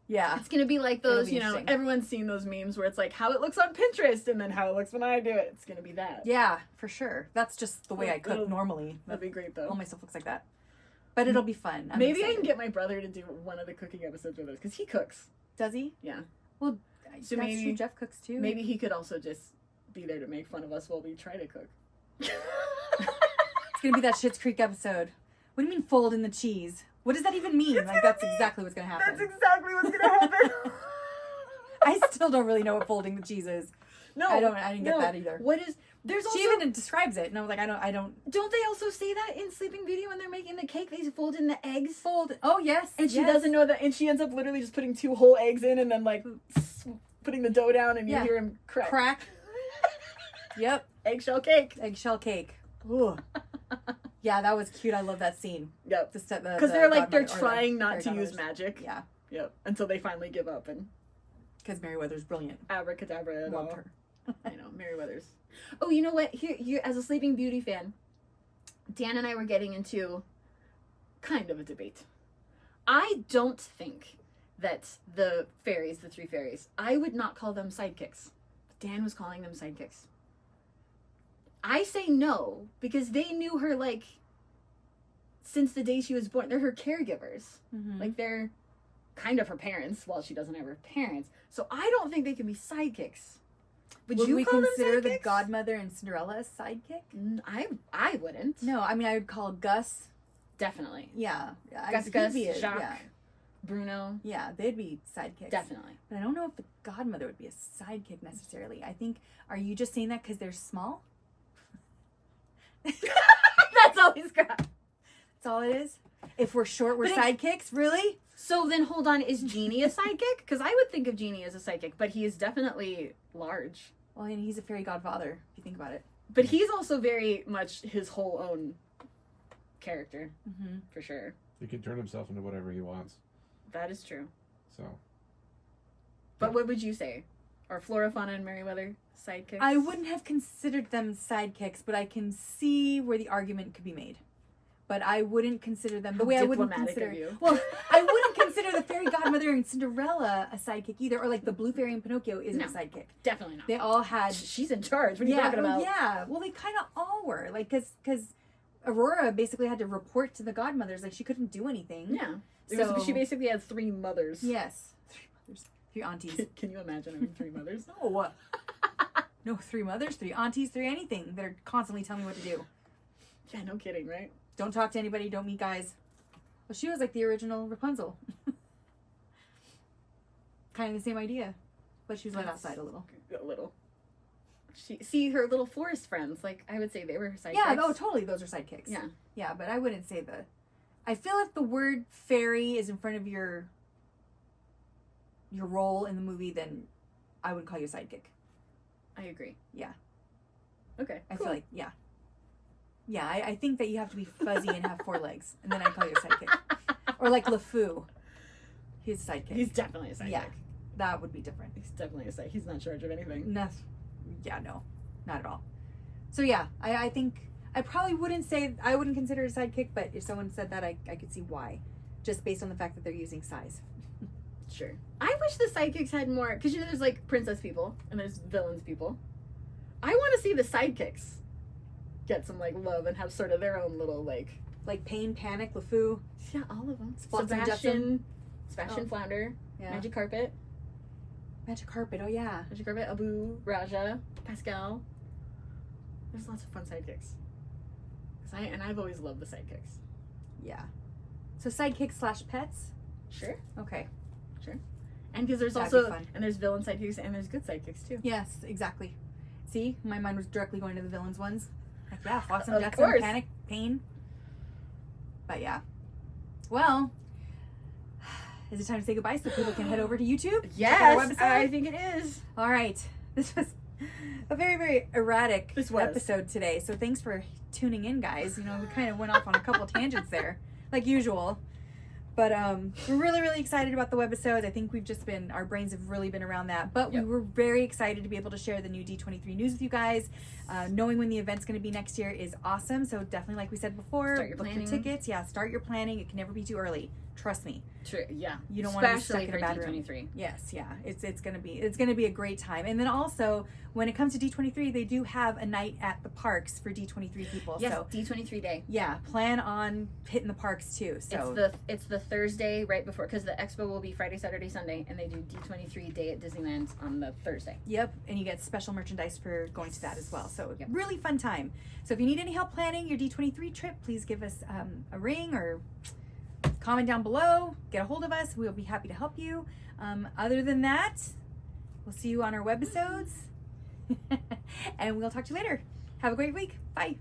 Yeah. It's going to be like It'll those, be you know, interesting. everyone's seen those memes where it's like how it looks on Pinterest and then how it looks when I do it. It's going to be that. Yeah, for sure. That's just the way I cook It'll- normally. That'd be great though. All my stuff looks like that. But it'll be fun. I'm Maybe I excited. can get my brother to do one of the cooking episodes with us because he cooks. Does he? Yeah. Well, So that's maybe- true. Jeff cooks too. Maybe he could also just be there to make fun of us while we try to cook. It's gonna be that Schitt's Creek episode. What do you mean fold in the cheese? What does that even mean? Like that's exactly what's gonna happen. That's exactly what's going to happen. I still don't really know what folding the cheese is. No, I didn't get that either. What is? There's also. She even describes it, and I was like, I don't Don't they also say that in Sleeping Beauty when they're making the cake? They fold in the eggs. fold. Oh yes, And she yes. doesn't know that, and she ends up literally just putting 2 whole eggs in, and then like putting the dough down, and you Yeah. hear him crack. Crack. Yep, Eggshell cake. eggshell cake. Ooh. Yeah, that was cute. I love that scene. Yep. Because Because they're like they're trying not to use magic. Yeah, Yep. Until they finally give up and because Meriwether's brilliant. abracadabra and Loved all. her. I know, Meriwether's. Oh, you know what? Here, as a Sleeping Beauty fan, Dan and I were getting into kind of a debate. I don't think that the fairies, the 3 fairies, I would not call them sidekicks. Dan was calling them sidekicks. I say no, because they knew her, like, since the day she was born. They're her caregivers. Mm-hmm. Like, they're kind of her parents, while she doesn't have her parents. So I don't think they can be sidekicks. Would you we call consider them the sidekicks? godmother and Cinderella a sidekick? I wouldn't. No, I mean I would call Gus. Definitely. Yeah, Gus, he'd be Jacques, yeah, Bruno. yeah, they'd be sidekicks. Definitely. But I don't know if the godmother would be a sidekick necessarily. I think, are you just saying that because they're small? That's all he's got. That's all it is? If we're short, we're But sidekicks? Really? So then hold on, is Genie a sidekick? Because I would think of Genie as a sidekick, but he is definitely large. Well, and he's a fairy godfather, if you think about it. But he's also very much his whole own character, Mm-hmm. for sure. He can turn himself into whatever he wants. That is true. So But what would you say? Are Flora, Fauna, and Merryweather sidekicks? I wouldn't have considered them sidekicks, but I can see where the argument could be made. but I wouldn't consider them the way I wouldn't diplomatic consider. of you. Well, I wouldn't consider the fairy godmother in Cinderella a sidekick either, or like the blue fairy in Pinocchio isn't No. a sidekick. Definitely not. They all had. She's in charge. What are you talking about? Yeah. Well, they kind of all were like because Aurora basically had to report to the godmothers, like she couldn't do anything. Yeah. So She basically had 3 mothers. yes, 3 mothers, 3 aunties. Can you imagine having 3 mothers? No. No, 3 mothers, 3 aunties, 3 anything that are constantly telling me what to do. Yeah, no kidding, right? Don't talk to anybody, don't meet guys. Well, she was like the original Rapunzel. Kind of the same idea. But she was let outside a little. A little. See her little forest friends. Like, I would say they were her sidekicks. Yeah, oh, totally. Those are sidekicks. Yeah. Yeah, but I wouldn't say I feel if the word fairy is in front of your role in the movie, then I would call you a sidekick. I agree. Yeah. Okay. I cool. feel like, yeah. Yeah, I think that you have to be fuzzy and have 4 legs, and then I call you a sidekick. Or like LeFou. He's a sidekick. He's definitely a sidekick. Yeah. That would be different. He's definitely a sidekick. He's not in charge of anything. No, yeah, no, not at all. So yeah, I think I probably wouldn't consider it a sidekick, but if someone said that, I could see why, just based on the fact that they're using size. Sure. I wish the sidekicks had more, because you know there's like princess people and there's villains people. I want to see the sidekicks get some like love and have sort of their own little like Pain, Panic, LeFou. yeah, all of them. Flotsam and Jetsam. Sebastian Flounder, Yeah. Magic Carpet, Oh yeah. Abu, Raja, Pascal. There's lots of fun sidekicks. I've always loved the sidekicks. Yeah. So sidekick / pets. Sure. Okay. And because there's That'd be also fun. and there's villain sidekicks and there's good sidekicks too. Yes, exactly. See, my mind was directly going to the villains ones. Like yeah, Flotsam, Of Jetsam, course. Panic, Pain. But yeah. Well, is it time to say goodbye so people can head over to YouTube? Check out our Yes, website? I think it is. All right. This was a very, very erratic This was. episode today. So thanks for tuning in, guys. You know, we kind of went off on a couple tangents there, like usual. But we're really, really excited about the webisodes. I think our brains have really been around that. But Yep. we were very excited to be able to share the new D23 news with you guys. Knowing when the event's going to be next year is awesome. So definitely, like we said before, Start your book your planning. tickets. Yeah, start your planning. It can never be too early. Trust me. True. Yeah. You don't want to be Especially stuck in a for bad room. D23. Yes, yeah. It's gonna be a great time. And then also when it comes to D23, they do have a night at the parks for D23 people. Yes, So D23 day. yeah, plan on hitting the parks too. So It's the Thursday right before, because the expo will be Friday, Saturday, Sunday, and they do D23 day at Disneyland on the Thursday. yep, and you get special merchandise for going to that as well. So Yep. really fun time. So if you need any help planning your D23 trip, please give us a ring or comment down below. Get a hold of us. We'll be happy to help you. Other than that, we'll see you on our webisodes. And we'll talk to you later. Have a great week. Bye.